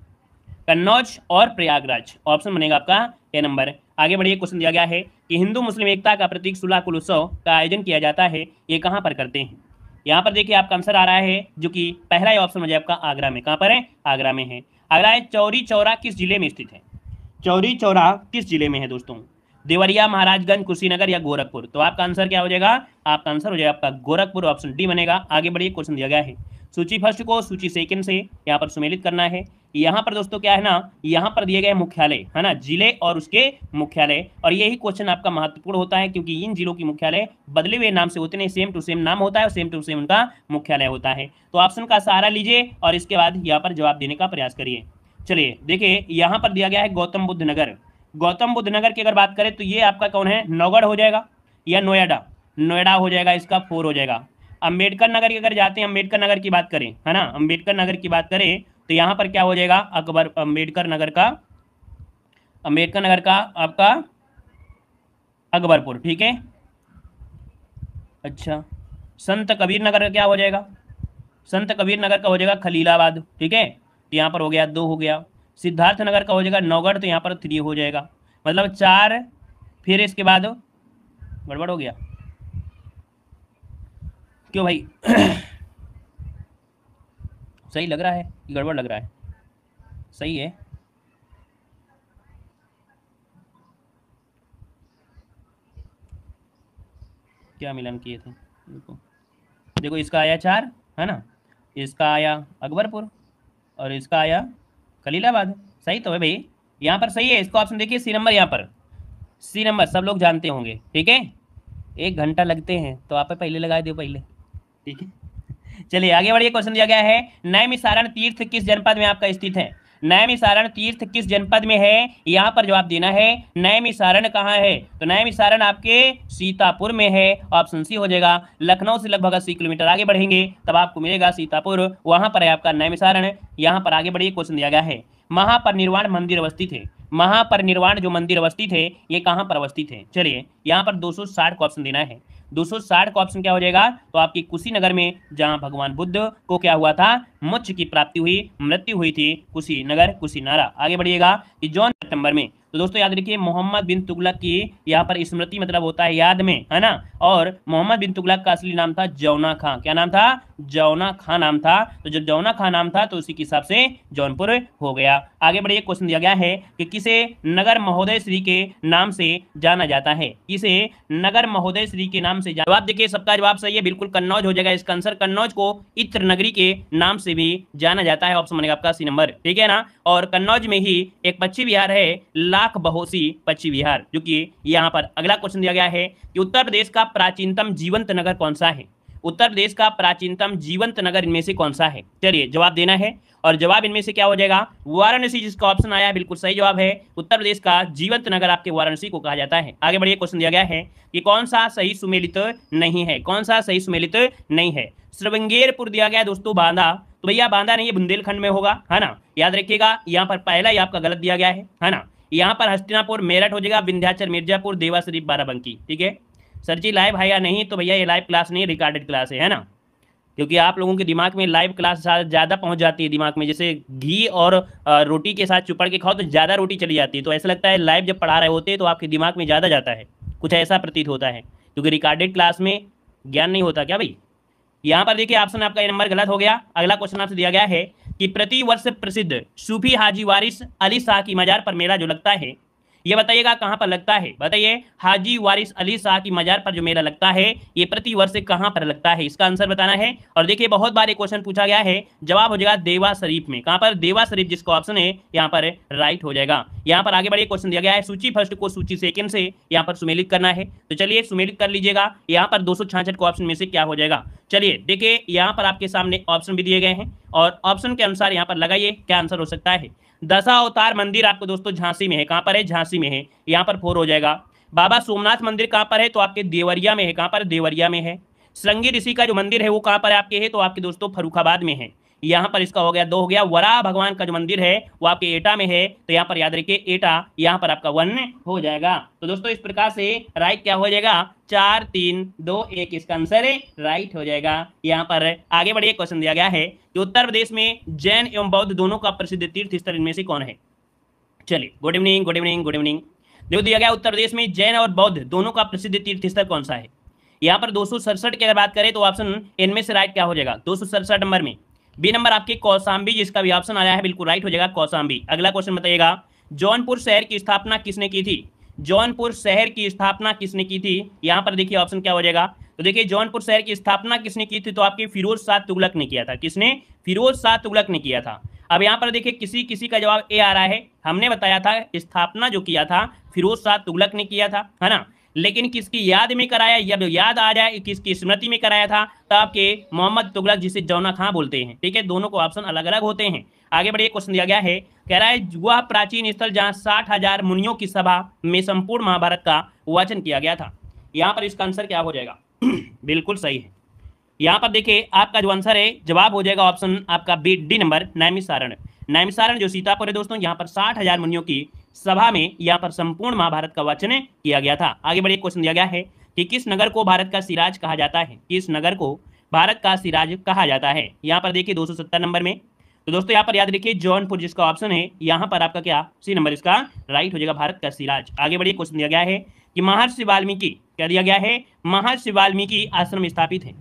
कन्नौज और प्रयागराज ऑप्शन बनेगा आपका ए नंबर। आगे बढ़िए क्वेश्चन दिया गया है कि हिंदू मुस्लिम एकता का प्रतीक सुलह कुल उत्सव का आयोजन किया जाता है, ये कहाँ पर करते हैं। यहाँ पर देखिए आपका आंसर आ रहा है जो कि पहला ही ऑप्शन हो जाए आपका आगरा में। कहाँ पर है, आगरा में है। अगला है चौरी चौरा किस जिले में स्थित है। चौरी चौरा किस जिले में है दोस्तों, देवरिया, महाराजगंज, कुशीनगर या गोरखपुर। तो आपका आंसर क्या हो जाएगा, आपका आंसर हो जाएगा आपका गोरखपुर, ऑप्शन डी बनेगा। आगे बढ़िए क्वेश्चन दिया गया है सूची फर्स्ट को सूची सेकंड से यहाँ पर सुमेलित करना है। यहाँ पर दोस्तों क्या है ना, यहाँ पर दिए गए मुख्यालय है ना, जिले और उसके मुख्यालय, और यही क्वेश्चन आपका महत्वपूर्ण होता है क्योंकि इन जिलों की मुख्यालय बदले हुए नाम से होते नहीं, सेम टू सेम नाम होता है और सेम टू सेम उनका मुख्यालय होता है। तो ऑप्शन का सहारा लीजिए और इसके बाद यहाँ पर जवाब देने का प्रयास करिए। चलिए देखिए यहाँ पर दिया गया है गौतम बुद्ध नगर। गौतम बुद्ध नगर की अगर बात करें तो ये आपका कौन है, नौगढ़ हो जाएगा या नोएडा, नोएडा हो जाएगा, इसका 4 हो जाएगा। अम्बेडकर नगर की अगर जाते हैं, अम्बेडकर नगर की बात करें है ना, अम्बेडकर नगर की बात करें तो यहाँ पर क्या हो जाएगा, अम्बेडकर नगर का आपका अकबरपुर, ठीक है। अच्छा संत कबीर नगर का क्या हो जाएगा, संत कबीर नगर का हो जाएगा खलीलाबाद, ठीक है। तो यहाँ पर हो गया 2 हो गया। सिद्धार्थ नगर का हो जाएगा नौगढ़, तो यहाँ पर 3 हो जाएगा, मतलब 4। फिर इसके बाद गड़बड़ हो गया क्यों भाई सही लग रहा है कि गड़बड़ लग रहा है, सही है। क्या मिलन किए थे, देखो देखो इसका आया 4 है ना, इसका आया अकबरपुर और इसका आया खलीलाबाद। सही तो है भाई, यहाँ पर सही है। इसका ऑप्शन देखिए सी नंबर, यहाँ पर सी नंबर सब लोग जानते होंगे, ठीक है। 1 घंटा लगते हैं तो आप पहले लगा दो पहले, ठीक है। चलिए आगे बढ़िए। क्वेश्चन दिया गया है नैमिषारण तीर्थ किस जनपद में आपका स्थित है। नैमिषारण तीर्थ किस जनपद में है, यहाँ पर जवाब देना है। नैमिषारण कहाँ है, तो नैमिषारण आपके सीतापुर में है, ऑप्शन सी हो जाएगा। लखनऊ से लगभग 80 किलोमीटर आगे बढ़ेंगे तब आपको मिलेगा सीतापुर, वहां पर है आपका नैमिषारण। यहाँ पर आगे बढ़िए क्वेश्चन दिया गया है महापरिनिर्वाण मंदिर अवस्थित है। महापरिनिर्वाण जो मंदिर अवस्थित है ये कहाँ पर अवस्थित है। चलिए यहाँ पर 260 का ऑप्शन देना है। 260 का ऑप्शन क्या हो जाएगा, तो आपकी कुशीनगर में, जहां भगवान बुद्ध को क्या हुआ था, मोक्ष की प्राप्ति हुई, मृत्यु हुई थी, कुशीनगर कुशीनारा। आगे बढ़िएगा कि जॉन सितंबर में। तो दोस्तों याद रखिए मोहम्मद बिन तुगलक की यहाँ पर स्मृति मतलब होता है याद में, है ना। और मोहम्मद बिन तुगलक का असली नाम था जौना खां। क्या नाम था, जौना खां नाम था। तो जब जौना खां नाम था तो उसी के हिसाब से जौनपुर हो गया। आगे बढ़िए क्वेश्चन दिया गया है कि किसे नगर महोदय श्री के नाम से जाना जाता है। किसे नगर महोदय श्री के नाम से जवाब देखिए सबका जवाब सही है, बिल्कुल कन्नौज हो जाएगा इसका आंसर। कन्नौज को इत्र नगरी के नाम से भी जाना जाता है, ऑप्शन बनेगा आपका सी नंबर, ठीक है ना। और कन्नौज में ही एक पक्षी विहार है, लाख बहोसी पक्षी विहार, जो कि यहाँ पर। अगला क्वेश्चन दिया गया है कि उत्तर प्रदेश का प्राचीनतम जीवंत नगर कौन सा है। उत्तर प्रदेश का प्राचीनतम जीवंत नगर इनमें से कौन सा है। चलिए जवाब देना है और जवाब इनमें से क्या हो जाएगा, वाराणसी, जिसका ऑप्शन आया बिल्कुल सही जवाब है। उत्तर प्रदेश का जीवंत नगर आपके वाराणसी को कहा जाता है। आगे बढ़िए क्वेश्चन दिया गया है कि कौन सा सही सुमेलित नहीं है। कौन सा सही सुमेलित नहीं है। श्रृंगेरपुर दिया गया दोस्तों बांदा, तो भैया बांदा नहीं, ये बुंदेलखंड में होगा, है ना। याद रखिएगा यहाँ पर पहला ही आपका गलत दिया गया है ना। यहाँ पर हस्तिनापुर मेरठ हो जाएगा, विंध्याचल मिर्जापुर, देवा शरीफ बाराबंकी, ठीक है। सर जी लाइव है या नहीं, तो भैया ये लाइव क्लास नहीं, रिकॉर्डेड क्लास है ना। क्योंकि आप लोगों के दिमाग में लाइव क्लास ज़्यादा पहुंच जाती है दिमाग में, जैसे घी और रोटी के साथ चुपड़ के खाओ तो ज़्यादा रोटी चली जाती है, तो ऐसा लगता है लाइव जब पढ़ा रहे होते हैं तो आपके दिमाग में ज़्यादा जाता है, कुछ ऐसा प्रतीत होता है, क्योंकि रिकॉर्डेड क्लास में ज्ञान नहीं होता क्या भाई। यहाँ पर देखिए ऑप्शन आपका ये नंबर गलत हो गया। अगला क्वेश्चन आपसे दिया गया है कि प्रति वर्ष प्रसिद्ध सूफी हाजी वारिस अली शाह की मजार पर मेला जो लगता है ये बताइएगा कहां पर लगता है, बताइए। हाजी वारिस अली शाह की मजार पर जो मेला लगता है ये प्रति वर्ष कहां पर लगता है, इसका आंसर बताना है। और देखिए बहुत बार एक क्वेश्चन पूछा गया है, जवाब हो जाएगा देवा शरीफ में। कहां पर? देवा शरीफ, जिसका ऑप्शन है यहाँ पर राइट हो जाएगा। यहाँ पर आगे बढ़िए, क्वेश्चन दिया गया है सूची फर्स्ट को सूची सेकंड से यहाँ पर सुमेलित करना है। तो चलिए सुमेलित कर लीजिएगा। यहाँ पर 266 को ऑप्शन में से क्या हो जाएगा, चलिए देखिए यहाँ पर आपके सामने ऑप्शन भी दिए गए हैं और ऑप्शन के अनुसार यहाँ पर लगाइए क्या आंसर हो सकता है। दशावतार मंदिर आपको दोस्तों झांसी में है। कहां पर है? झांसी में है, यहाँ पर 4 हो जाएगा। बाबा सोमनाथ मंदिर कहां पर है? तो आपके देवरिया में है। कहां पर? देवरिया में है। श्रृंगी ऋषि का जो मंदिर है वो कहां पर आपके है? तो आपके दोस्तों फर्रुखाबाद में है, यहाँ पर इसका हो गया 2 हो गया। वराह भगवान का जो मंदिर है वो आपके एटा में है, तो यहाँ पर याद रखिए एटा, यहाँ पर आपका 1 हो जाएगा। तो दोस्तों इस प्रकार से राइट क्या हो जाएगा, 4 3 2 1, इसका आंसर है राइट हो जाएगा। यहाँ पर आगे बढ़िए, क्वेश्चन दिया गया है कि उत्तर प्रदेश में जैन एवं बौद्ध दोनों का प्रसिद्ध तीर्थ स्थल इनमें से कौन है। चलिए good evening good evening good evening. देखो दिया गया उत्तर प्रदेश में जैन और बौद्ध दोनों का प्रसिद्ध तीर्थ स्थल कौन सा है। यहाँ पर 267 की अगर बात करें तो ऑप्शन इनमें से राइट क्या हो जाएगा, 267 नंबर में बी नंबर आपके कौशाम्बी, जिसका भी ऑप्शन आया है बिल्कुल राइट हो जाएगा कौशाम्बी। अगला क्वेश्चन बताइएगा, जौनपुर शहर की स्थापना किसने की थी। जौनपुर शहर की स्थापना किसने की थी, यहाँ पर देखिए ऑप्शन क्या हो जाएगा। तो देखिए जौनपुर शहर की स्थापना किसने की थी, तो आपके फिरोज शाह तुगलक ने किया था। किसने? फिरोज शाह तुगलक ने किया था। अब यहाँ पर देखिए किसी किसी का जवाब ए आ रहा है। हमने बताया था स्थापना जो किया था फिरोज शाह तुगलक ने किया था, है ना, लेकिन किसकी याद में कराया, जब याद आ जाए किसकी स्मृति में कराया था, तो आपके मोहम्मद तुगलक, जिसे जौना खां बोलते हैं। ठीक है, दोनों को ऑप्शन अलग अलग होते हैं। आगे बढ़िए, क्वेश्चन दिया गया है, कह रहा है वह प्राचीन स्थल जहां 60,000 मुनियों की सभा में संपूर्ण महाभारत का वाचन किया गया था। यहाँ पर इसका आंसर क्या हो जाएगा बिल्कुल सही है। यहाँ पर देखिए आपका जो आंसर है जवाब हो जाएगा ऑप्शन आपका B D number, Naimisharanya. Naimisharanya जो सीतापुर है दोस्तों, यहाँ पर 60,000 मुनियों की सभा में यहाँ पर संपूर्ण महाभारत का वाचन किया गया था। आगे बढ़िए, क्वेश्चन दिया गया है कि किस नगर को भारत का सिराज कहा जाता है। किस नगर को भारत का सिराज कहा जाता है, यहाँ पर देखिए 270 नंबर में। तो दोस्तों यहाँ पर याद रखिए जौनपुर, जिसका ऑप्शन है यहाँ पर आपका क्या सी नंबर, इसका राइट हो जाएगा भारत का सिराज। आगे बढ़िए, क्वेश्चन दिया गया है कि महर्षि वाल्मीकि, क्या दिया गया है, महर्षि वाल्मीकि आश्रम स्थापित है।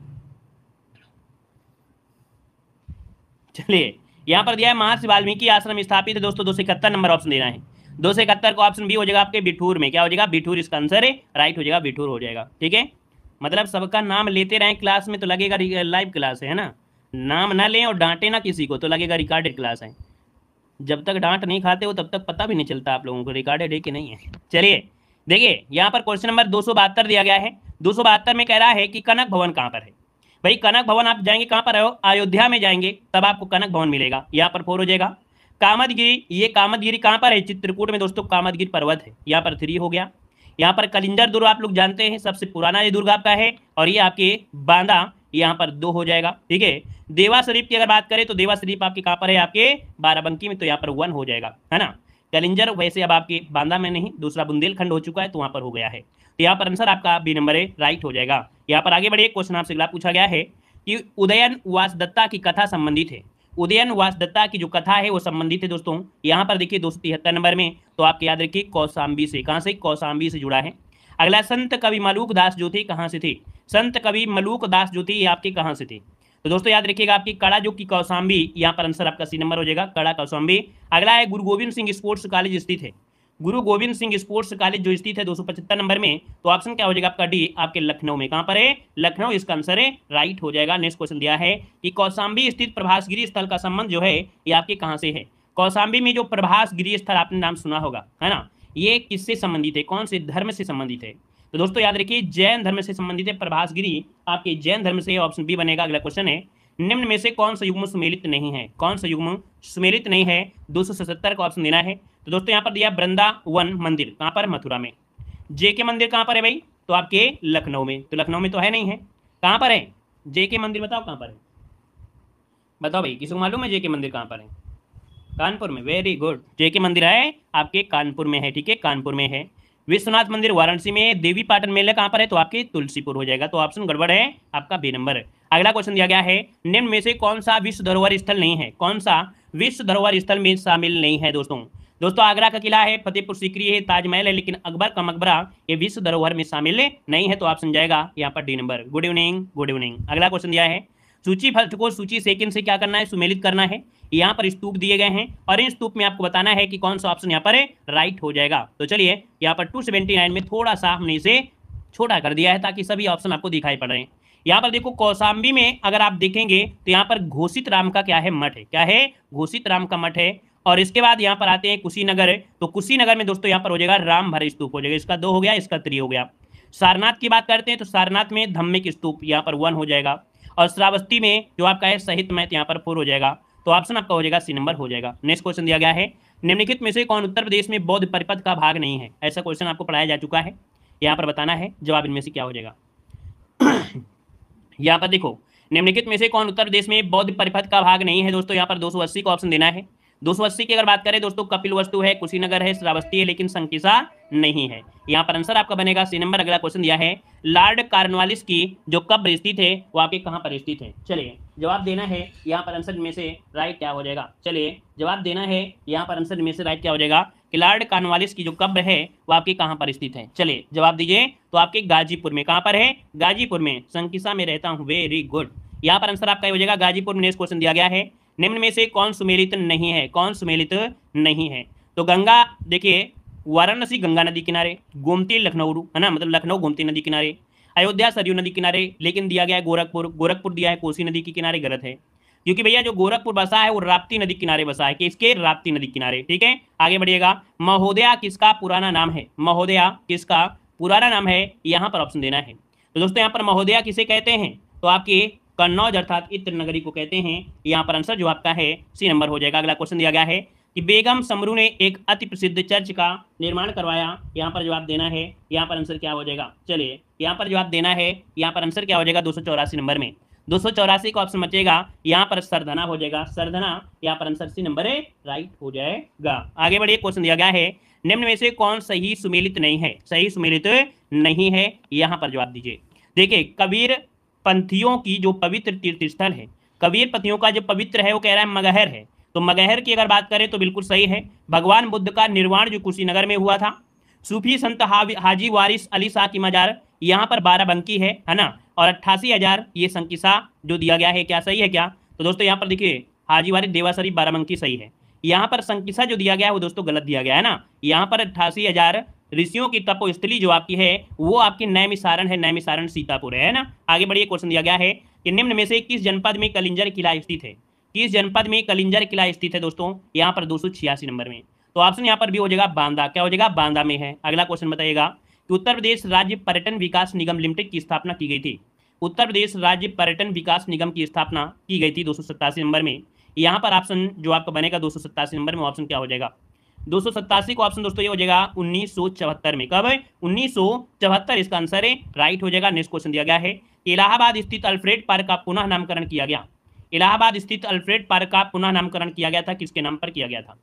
चलिए यहाँ पर दिया है महर्षि वाल्मीकि आश्रम स्थापित है दोस्तों, 271 नंबर ऑप्शन देना है। 271 को ऑप्शन बी हो जाएगा आपके बिठूर में। क्या हो जाएगा, बिठूर, इसका आंसर है राइट हो जाएगा, बिठूर हो जाएगा। ठीक है, मतलब सबका नाम लेते रहें क्लास में तो लगेगा लाइव क्लास है ना, नाम ना लें और डांटे ना किसी को तो लगेगा रिकॉर्डेड क्लास है। जब तक डांट नहीं खाते हो तब तक पता भी नहीं चलता आप लोगों को रिकॉर्डेड है कि नहीं है। चलिए देखिए यहाँ पर क्वेश्चन नंबर 272 दिया गया है। 272 में कह रहा है कि कनक भवन कहाँ पर है। भाई कनक भवन आप जाएंगे कहाँ पर हो, अयोध्या में जाएंगे तब आपको कनक भवन मिलेगा। यहाँ पर 4 हो जाएगा। कामदगिरी, ये कामदगिरी कहाँ पर है, चित्रकूट में दोस्तों कामदगिरी पर्वत है, यहाँ पर 3 हो गया। यहाँ पर कलिंजर दुर्ग आप लोग जानते हैं, सबसे पुराना ये दुर्ग आपका है, और ये आपके बांदा, यहाँ पर 2 हो जाएगा। ठीक है, देवा शरीफ की अगर बात करें तो देवा शरीफ आपके कहाँ पर है, आपके बाराबंकी में, तो यहाँ पर 1 हो जाएगा, है ना। कलिंजर वैसे अब आपके बांदा में नहीं, दूसरा बुंदेलखंड हो चुका है तो वहाँ पर हो गया है। तो यहाँ पर आंसर आपका बी नंबर है राइट हो जाएगा। यहाँ पर आगे बढ़िए, क्वेश्चन आपसे अगला पूछा गया है कि उदयन वासदत्ता की कथा संबंधित है। उदयन वासदत्ता की जो कथा है वो संबंधित है दोस्तों, यहाँ पर देखिए 273 नंबर में, तो आप याद रखिए कौशाम्बी से। कहाँ से? कौशाम्बी से जुड़ा है। अगला, संत कवि मलूक दास जो थे कहाँ से थे। संत कवि मलूक दास जो थे ये आपके कहाँ से थे, तो दोस्तों याद रखिएगा आपकी कड़ा जो की कौशाम्बी, यहाँ पर आंसर आपका सी नंबर हो जाएगा, कड़ा कौशाम्बी। अगला है गुरु गोविंद सिंह स्पोर्ट्स कॉलेज स्थित है। गुरु गोविंद सिंह स्पोर्ट्स कॉलेज जो स्थित है 275 नंबर में, तो ऑप्शन क्या हो जाएगा आपका डी, आपके लखनऊ में। कहां पर है? लखनऊ, इसका आंसर है राइट हो जाएगा। नेक्स्ट क्वेश्चन दिया है कि कौशाम्बी स्थित प्रभासगिरी स्थल का संबंध जो है ये आपके कहां से है। कौशाम्बी में जो प्रभासगिरी स्थल आपने नाम सुना होगा, है ना, ये किससे संबंधित है, कौन से धर्म से संबंधित है, तो दोस्तों याद रखिए जैन धर्म से संबंधित है। प्रभासगिरी आपके जैन धर्म से, ऑप्शन बी बनेगा। अगला क्वेश्चन है, निम्न में से कौन सा युग्म सुमेलित नहीं है। कौन सा युग्म सुमेलित नहीं है, 277 का ऑप्शन देना है। तो दोस्तों यहाँ पर दिया वृंदावन मंदिर, कहाँ पर? मथुरा में। जे के मंदिर कहाँ पर है भाई, तो आपके लखनऊ में, तो लखनऊ में तो है नहीं है, कहाँ पर है जे के मंदिर, बताओ कहाँ पर है, बताओ भाई किसी को मालूम है जे के मंदिर कहाँ पर है? कानपुर में, वेरी गुड, जे के मंदिर है आपके कानपुर में है। ठीक है, कानपुर में है। विश्वनाथ मंदिर वाराणसी में। देवी पाटन मेला कहाँ पर है, तो आपके तुलसीपुर हो जाएगा, तो ऑप्शन गड़बड़ है आपका बी नंबर। अगला क्वेश्चन दिया गया है, निम्न में से कौन सा विश्व धरोहर स्थल नहीं है। कौन सा विश्व धरोहर स्थल में शामिल नहीं है दोस्तों आगरा का किला है, फतेहपुर सीकरी है, ताजमहल है, लेकिन अकबर का मकबरा ये विश्व धरोहर में शामिल नहीं है, तो ऑप्शन जाएगा यहाँ पर D number. Good evening good evening. अगला क्वेश्चन दिया है, सूची फर्स्ट को सूची सेकंड से क्या करना है, सुमेलित करना है। यहाँ पर स्तूप दिए गए हैं और इन स्तूप में आपको बताना है कि कौन सा ऑप्शन यहाँ पर राइट हो जाएगा। तो चलिए यहाँ पर 279 में थोड़ा सा हमने इसे छोटा कर दिया है ताकि सभी ऑप्शन आपको दिखाई पड़ रहे हैं। यहाँ पर देखो कौशाम्बी में अगर आप देखेंगे तो यहाँ पर घोषित राम का क्या है, मठ है। क्या है? घोषित राम का मठ है। और इसके बाद यहाँ पर आते हैं कुशीनगर, तो कुशीनगर में दोस्तों यहाँ पर हो जाएगा राम भर स्तूप हो जाएगा, इसका 2 हो गया, इसका 3 हो गया। सारनाथ की बात करते हैं तो सारनाथ में धम्मिक स्तूप यहाँ पर 1 हो जाएगा। और श्रावस्ती में जो आपका है शहीद मैत यहाँ पर 4 हो जाएगा। तो ऑप्शन आपका हो जाएगा सी नंबर हो जाएगा। नेक्स्ट क्वेश्चन दिया गया है, निम्नलिखित में से कौन उत्तर प्रदेश में बौद्ध परिपथ का भाग नहीं है? ऐसा क्वेश्चन आपको पढ़ाया जा चुका है, यहाँ पर बताना है जवाब इनमें से क्या हो जाएगा। यहाँ पर देखो निम्नलिखित में से कौन उत्तर प्रदेश में बौद्ध परिपथ का भाग नहीं है? दोस्तों यहाँ पर 280 का ऑप्शन देना है। 280 की अगर बात करें दोस्तों, कपिलवस्तु है, कुशीनगर है, श्रावस्ती है, लेकिन संकिसा नहीं है। यहाँ पर आंसर आपका बनेगा सी नंबर। अगला क्वेश्चन दिया है, लॉर्ड कॉर्नवालिस की जो कब्र स्थित है वो आपके कहाँ पर स्थित है? चलिए जवाब देना है यहाँ पर आंसर में से राइट क्या हो जाएगा। चलिए जवाब देना है यहाँ पर आंसर में से राइट क्या हो जाएगा कि लॉर्ड कॉर्नवालिस की जो कब्र है वो आपके कहाँ पर स्थित है। चलिए जवाब दीजिए। तो आपके गाजीपुर में। कहाँ पर है? गाजीपुर में, संकिसा में रहता हूँ। Very good. यहाँ पर आंसर आपका हो जाएगा गाजीपुर में। नेक्स्ट क्वेश्चन दिया गया है, निम्न में से कौन सुमेलित नहीं है? कौन सुमेलित नहीं है? तो गंगा देखिए वाराणसी गंगा नदी किनारे, गोमती लखनऊ है ना, मतलब लखनऊ गोमती नदी किनारे, अयोध्या सरयू नदी किनारे, लेकिन दिया गया है गोरखपुर। गोरखपुर दिया है कोसी नदी के किनारे, गलत है क्योंकि भैया जो गोरखपुर बसा है वो राप्ती नदी किनारे बसा है। किसके? राप्ती नदी किनारे। ठीक है, आगे बढ़िएगा। महोदया किसका पुराना नाम है? महोदया किसका पुराना नाम है? यहाँ पर ऑप्शन देना है। तो दोस्तों यहाँ पर महोदया किसे कहते हैं? तो आपके कन्नौज अर्थात इत्र नगरी को कहते हैं। यहाँ पर आंसर जो आपका है सी नंबर हो जाएगा। अगला क्वेश्चन दिया गया है कि बेगम समरू ने एक अति प्रसिद्ध चर्च का निर्माण करवाया। यहाँ पर जवाब देना है। यहाँ पर आंसर क्या हो जाएगा? चलिए यहाँ पर जवाब देना है। यहाँ पर आंसर क्या हो जाएगा? 284 नंबर में 284 का ऑप्शन बचेगा। यहाँ पर सरधना हो जाएगा, सरधना। यहाँ पर आंसर सी नंबर है राइट हो जाएगा। आगे बढ़िए। क्वेश्चन दिया गया है, निम्न में से कौन सही सुमेलित नहीं है? सही सुमेलित नहीं है, यहाँ पर जवाब दीजिए। देखिए कबीर पंथियों की जो पवित्र तीर्थ स्थल है, कबीर पंथियों का जो पवित्र है वो कह रहा है मगहर है। तो मगहर की अगर बात करें तो बिल्कुल सही है। भगवान बुद्ध का निर्वाण जो कुशीनगर में हुआ था। सूफी संत हाजी वारिस अली शाह की मजार यहाँ पर बाराबंकी है ना। और 88,000 ये संकिसा जो दिया गया है, क्या सही है क्या? तो दोस्तों यहाँ पर देखिए हाजी वारिस देवासरी बाराबंकी सही है। यहाँ पर संकिसा जो दिया गया है वो दोस्तों गलत दिया गया है ना। यहाँ पर 88,000 ऋषियों की तपोस्थली जो आपकी है वो आपकी नैमिसारण है, नैमिसारण सीतापुर है ना। आगे बढ़िए। क्वेश्चन दिया गया है कि निम्न में से किस जनपद में कलिंजर किला स्थित है? किस जनपद में कलिंजर किला स्थित है दोस्तों? यहाँ पर 286 नंबर में। तो ऑप्शन यहाँ पर भी हो जाएगा बांदा। क्या हो जाएगा? बांदा में है। अगला क्वेश्चन बताइएगा कि उत्तर प्रदेश राज्य पर्यटन विकास निगम लिमिटेड की स्थापना की गई थी। उत्तर प्रदेश राज्य पर्यटन विकास निगम की स्थापना की गई थी 287 नंबर में। यहाँ पर ऑप्शन जो आपका बनेगा 287 नंबर में, ऑप्शन क्या हो जाएगा? 287 का ऑप्शन दोस्तों ये हो जाएगा 1974 में। कब? 1974 इसका आंसर है राइट हो जाएगा। नेक्स्ट क्वेश्चन दिया गया है, इलाहाबाद स्थित अल्फ्रेड पार्क का पुनः नामकरण किया गया। इलाहाबाद स्थित अल्फ्रेड पार्क का पुनः नामकरण किया गया था, किसके नाम पर किया गया था?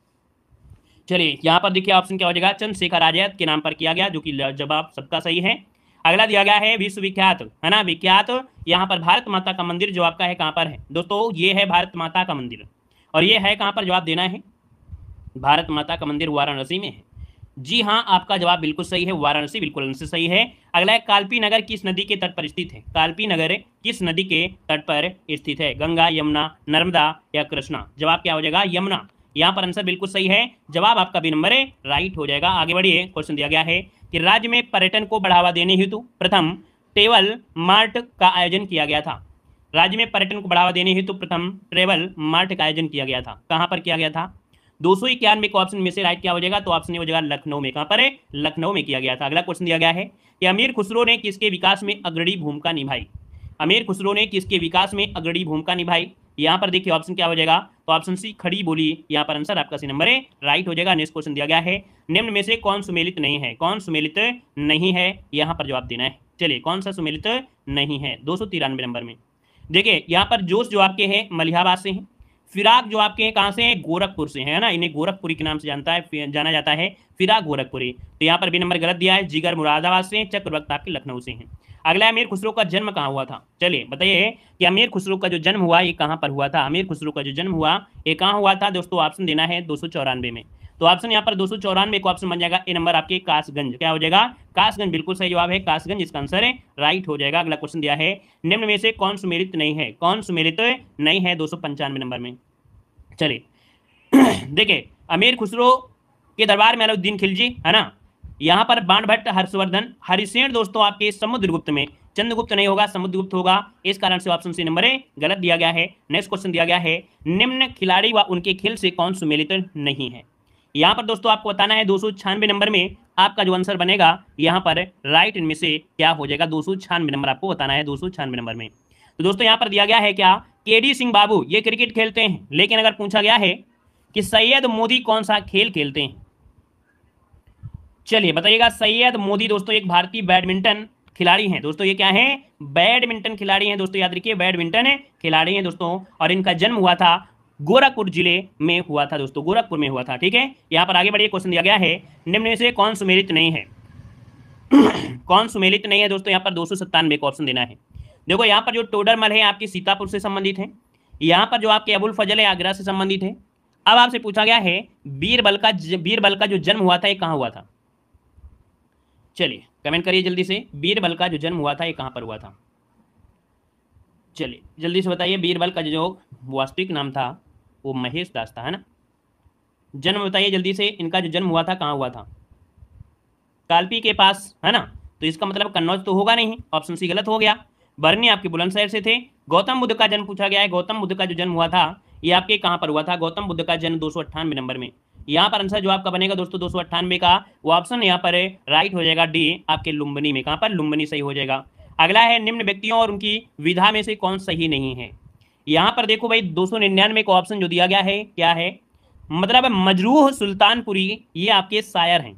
चलिए यहाँ पर देखिए ऑप्शन क्या हो जाएगा? चंद्रशेखर आजाद के नाम पर किया गया, जो कि जवाब सबका सही है। अगला दिया गया है विश्वविख्यात है ना, विख्यात यहाँ पर भारत माता का मंदिर जो आपका है कहाँ पर है? दोस्तों ये है भारत माता का मंदिर। और ये है कहाँ पर? जवाब देना है। भारत माता का मंदिर वाराणसी में है। जी हाँ, आपका जवाब बिल्कुल सही है, वाराणसी बिल्कुल आंसर सही है। अगला है कालपी नगर किस नदी के तट पर स्थित है? कालपी नगर किस नदी के तट पर स्थित है? गंगा, यमुना, नर्मदा या कृष्णा? जवाब क्या हो जाएगा? यमुना। यहाँ पर आंसर बिल्कुल सही है। जवाब आपका बी नंबर है राइट हो जाएगा। आगे बढ़िए। क्वेश्चन दिया गया है कि राज्य में पर्यटन को बढ़ावा देने हेतु प्रथम ट्रेवल मार्ट का आयोजन किया गया था। राज्य में पर्यटन को बढ़ावा देने हेतु प्रथम ट्रेवल मार्ट का आयोजन किया गया था। कहाँ पर किया गया था? 291 को ऑप्शन में से राइट क्या हो जाएगा? तो ऑप्शन हो जाएगा लखनऊ में। कहाँ पर है? लखनऊ में किया गया था। अगला क्वेश्चन दिया गया है कि अमीर खुसरो ने किसके विकास में अग्रणी भूमिका निभाई? अमीर खुसरो ने किसके विकास में अग्रणी भूमिका निभाई? यहाँ पर देखिए ऑप्शन क्या हो जाएगा? तो ऑप्शन सी खड़ी बोली। यहाँ पर आंसर आपका सी नंबर है राइट हो जाएगा। नेक्स्ट क्वेश्चन दिया गया है, निम्न में से कौन सुमेलित नहीं है? कौन सुमेलित नहीं है? यहाँ पर जवाब देना है। चलिए कौन सा सुमेलित नहीं है? 293 नंबर में। देखिए यहाँ पर जोश जो आपके हैं मलिहाबाद से हैं, फिराक जो आपके कहाँ से हैं? गोरखपुर से है ना। इन्हें गोरखपुरी के नाम से जाना जाता है, फिराक गोरखपुरी। तो यहाँ पर भी नंबर गलत दिया है। जिगर मुरादाबाद से, चक्रवर्ती आपके लखनऊ से हैं। अगला अमीर खुसरो का जन्म कहाँ हुआ था? चलिए बताइए कि अमीर खुसरो का जो जन्म हुआ ये कहाँ पर हुआ था? अमीर खुसरो का जो जन्म हुआ ये कहाँ हुआ था दोस्तों? ऑप्शन देना है 294 में। तो ऑप्शन यहाँ पर 294 को ऑप्शन बन जाएगा ए नंबर आपके कासगंज। क्या हो जाएगा? कासगंज बिल्कुल सही जवाब है, कासगंज इसका आंसर है राइट हो जाएगा। अगला क्वेश्चन दिया है, निम्न में से कौन सुमेलित नहीं है? कौन सुमेलित नहीं है? 295 नंबर में। चलिए देखिए, अमीर खुसरो के दरबार में अलाउद्दीन खिलजी, है ना। यहाँ पर बाणभट्ट हर्षवर्धन, हरिसेन दोस्तों आपके समुद्रगुप्त में, चंद्रगुप्त नहीं होगा, समुद्रगुप्त होगा, इस कारण से ऑप्शन सी नंबर ए गलत दिया गया है। नेक्स्ट क्वेश्चन दिया गया है, निम्न खिलाड़ी व उनके खेल से कौन सुमेलित नहीं है। यहाँ पर दोस्तों आपको बताना है 296 नंबर में आपका जो आंसर बनेगा यहाँ पर राइट इनमें से क्या हो जाएगा। 296 नंबर आपको बताना है, 296 नंबर में। तो दोस्तों यहाँ पर दिया गया है क्या, केडी सिंह बाबू ये क्रिकेट खेलते हैं, लेकिन अगर पूछा गया है कि सैयद मोदी कौन सा खेल खेलते हैं, चलिए बताइएगा। सैयद मोदी दोस्तों एक भारतीय बैडमिंटन खिलाड़ी हैं दोस्तों, ये क्या है, बैडमिंटन खिलाड़ी हैं दोस्तों, याद रखिए बैडमिंटन खिलाड़ी हैं दोस्तों। और इनका जन्म हुआ था गोरखपुर जिले में हुआ था दोस्तों, गोरखपुर में हुआ था, ठीक है। यहाँ पर आगे बढ़िए, क्वेश्चन दिया गया है, निम्न में से कौन सुमेलित नहीं है कौन सुमेलित नहीं है दोस्तों, यहाँ पर 297 का ऑप्शन देना है। देखो यहाँ पर जो टोडरमल है आपकी सीतापुर से संबंधित है, यहाँ पर जो आपके अबुल फजल है आगरा से संबंधित है। अब आपसे पूछा गया है बीरबल का जो जन्म हुआ था ये कहाँ हुआ था, चलिए कमेंट करिए जल्दी से, बीरबल का जो जन्म हुआ था ये कहाँ पर हुआ था, चलिए जल्दी से बताइए। बीरबल का जो वास्तविक नाम था वो महेश दास था, है ना। जन्म बताइए जल्दी से, इनका जो जन्म हुआ था कहाँ हुआ था, कालपी के पास, है ना। तो इसका मतलब कन्नौज तो होगा नहीं, ऑप्शन सी गलत हो गया। बरनी आपके बुलंदशहर से थे। गौतम बुद्ध का जन्म पूछा गया है, गौतम बुद्ध का जो जन्म हुआ था ये आपके कहाँ पर हुआ था, गौतम बुद्ध का जन्म 298 नंबर में। यहाँ पर आंसर जो आपका बनेगा दोस्तों 298 का, वो ऑप्शन यहाँ पर राइट हो जाएगा डी, आपके लुम्बिनी में, कहाँ पर, लुम्बिनी सही हो जाएगा। अगला है, निम्न व्यक्तियों और उनकी विधा में से कौन सही नहीं है। यहाँ पर देखो भाई 299 का ऑप्शन जो दिया गया है क्या है, मतलब मजरूह सुल्तानपुरी ये आपके शायर हैं।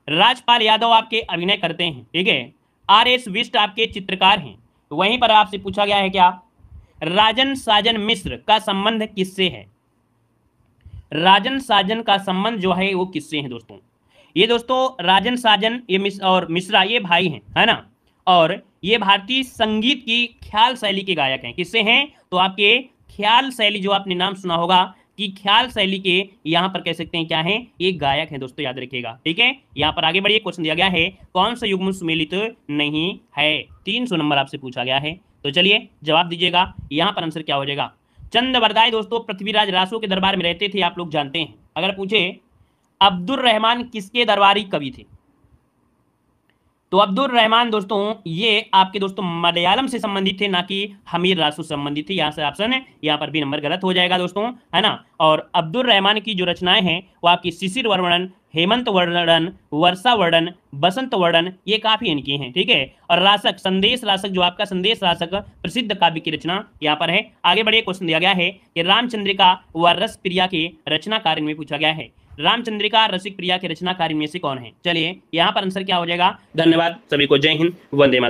राजपाल यादव आपके अभिनय करते हैं, ठीक है। RS बिष्ट आपके चित्रकार हैं। वहीं पर आपसे पूछा गया है क्या, राजन साजन मिश्र का संबंध किससे है। राजन साजन का संबंध जो है वो किससे है दोस्तों, ये दोस्तों राजन साजन ये और मिश्रा ये भाई हैं, है ना। और ये भारतीय संगीत की ख्याल शैली के गायक हैं, किससे हैं, तो आपके ख्याल शैली जो आपने नाम सुना होगा कि ख्याल शैली के यहाँ पर कह सकते हैं क्या है, ये गायक हैं दोस्तों, याद रखिएगा, ठीक है। यहाँ पर आगे बढ़िए, क्वेश्चन दिया गया है, कौन सा युग्म सुमेलित नहीं है, 300 नंबर आपसे पूछा गया है। तो चलिए जवाब दीजिएगा, यहाँ पर आंसर क्या हो जाएगा। चंद बरदाई दोस्तों पृथ्वीराज रासो के दरबार में रहते थे, आप लोग जानते हैं। अगर पूछे अब्दुल रहमान किसके दरबारी कवि थे, तो अब्दुल रहमान दोस्तों ये आपके दोस्तों मलयालम से संबंधित थे, ना कि हमीर रासो से संबंधित थे। यहाँ से ऑप्शन है, यहाँ पर भी नंबर गलत हो जाएगा दोस्तों, है ना। और अब्दुल रहमान की जो रचनाएं हैं वो आपकी शिशिर वर्णन, हेमंत वर्णन, वर्षा वर्णन, बसंत वर्णन, ये काफी इनकी हैं, ठीक है। और रासक, संदेश रासक जो आपका संदेश रासक प्रसिद्ध काव्य की रचना यहाँ पर है। आगे बढ़िए, क्वेश्चन दिया गया है कि रामचंद्रिका व रस प्रिया के रचनाकार में पूछा गया है, रामचंद्रिका रसिक प्रिया के रचनाकार में से कौन है। चलिए यहाँ पर आंसर क्या हो जाएगा। धन्यवाद सभी को, जय हिंद, वंदे मातरम।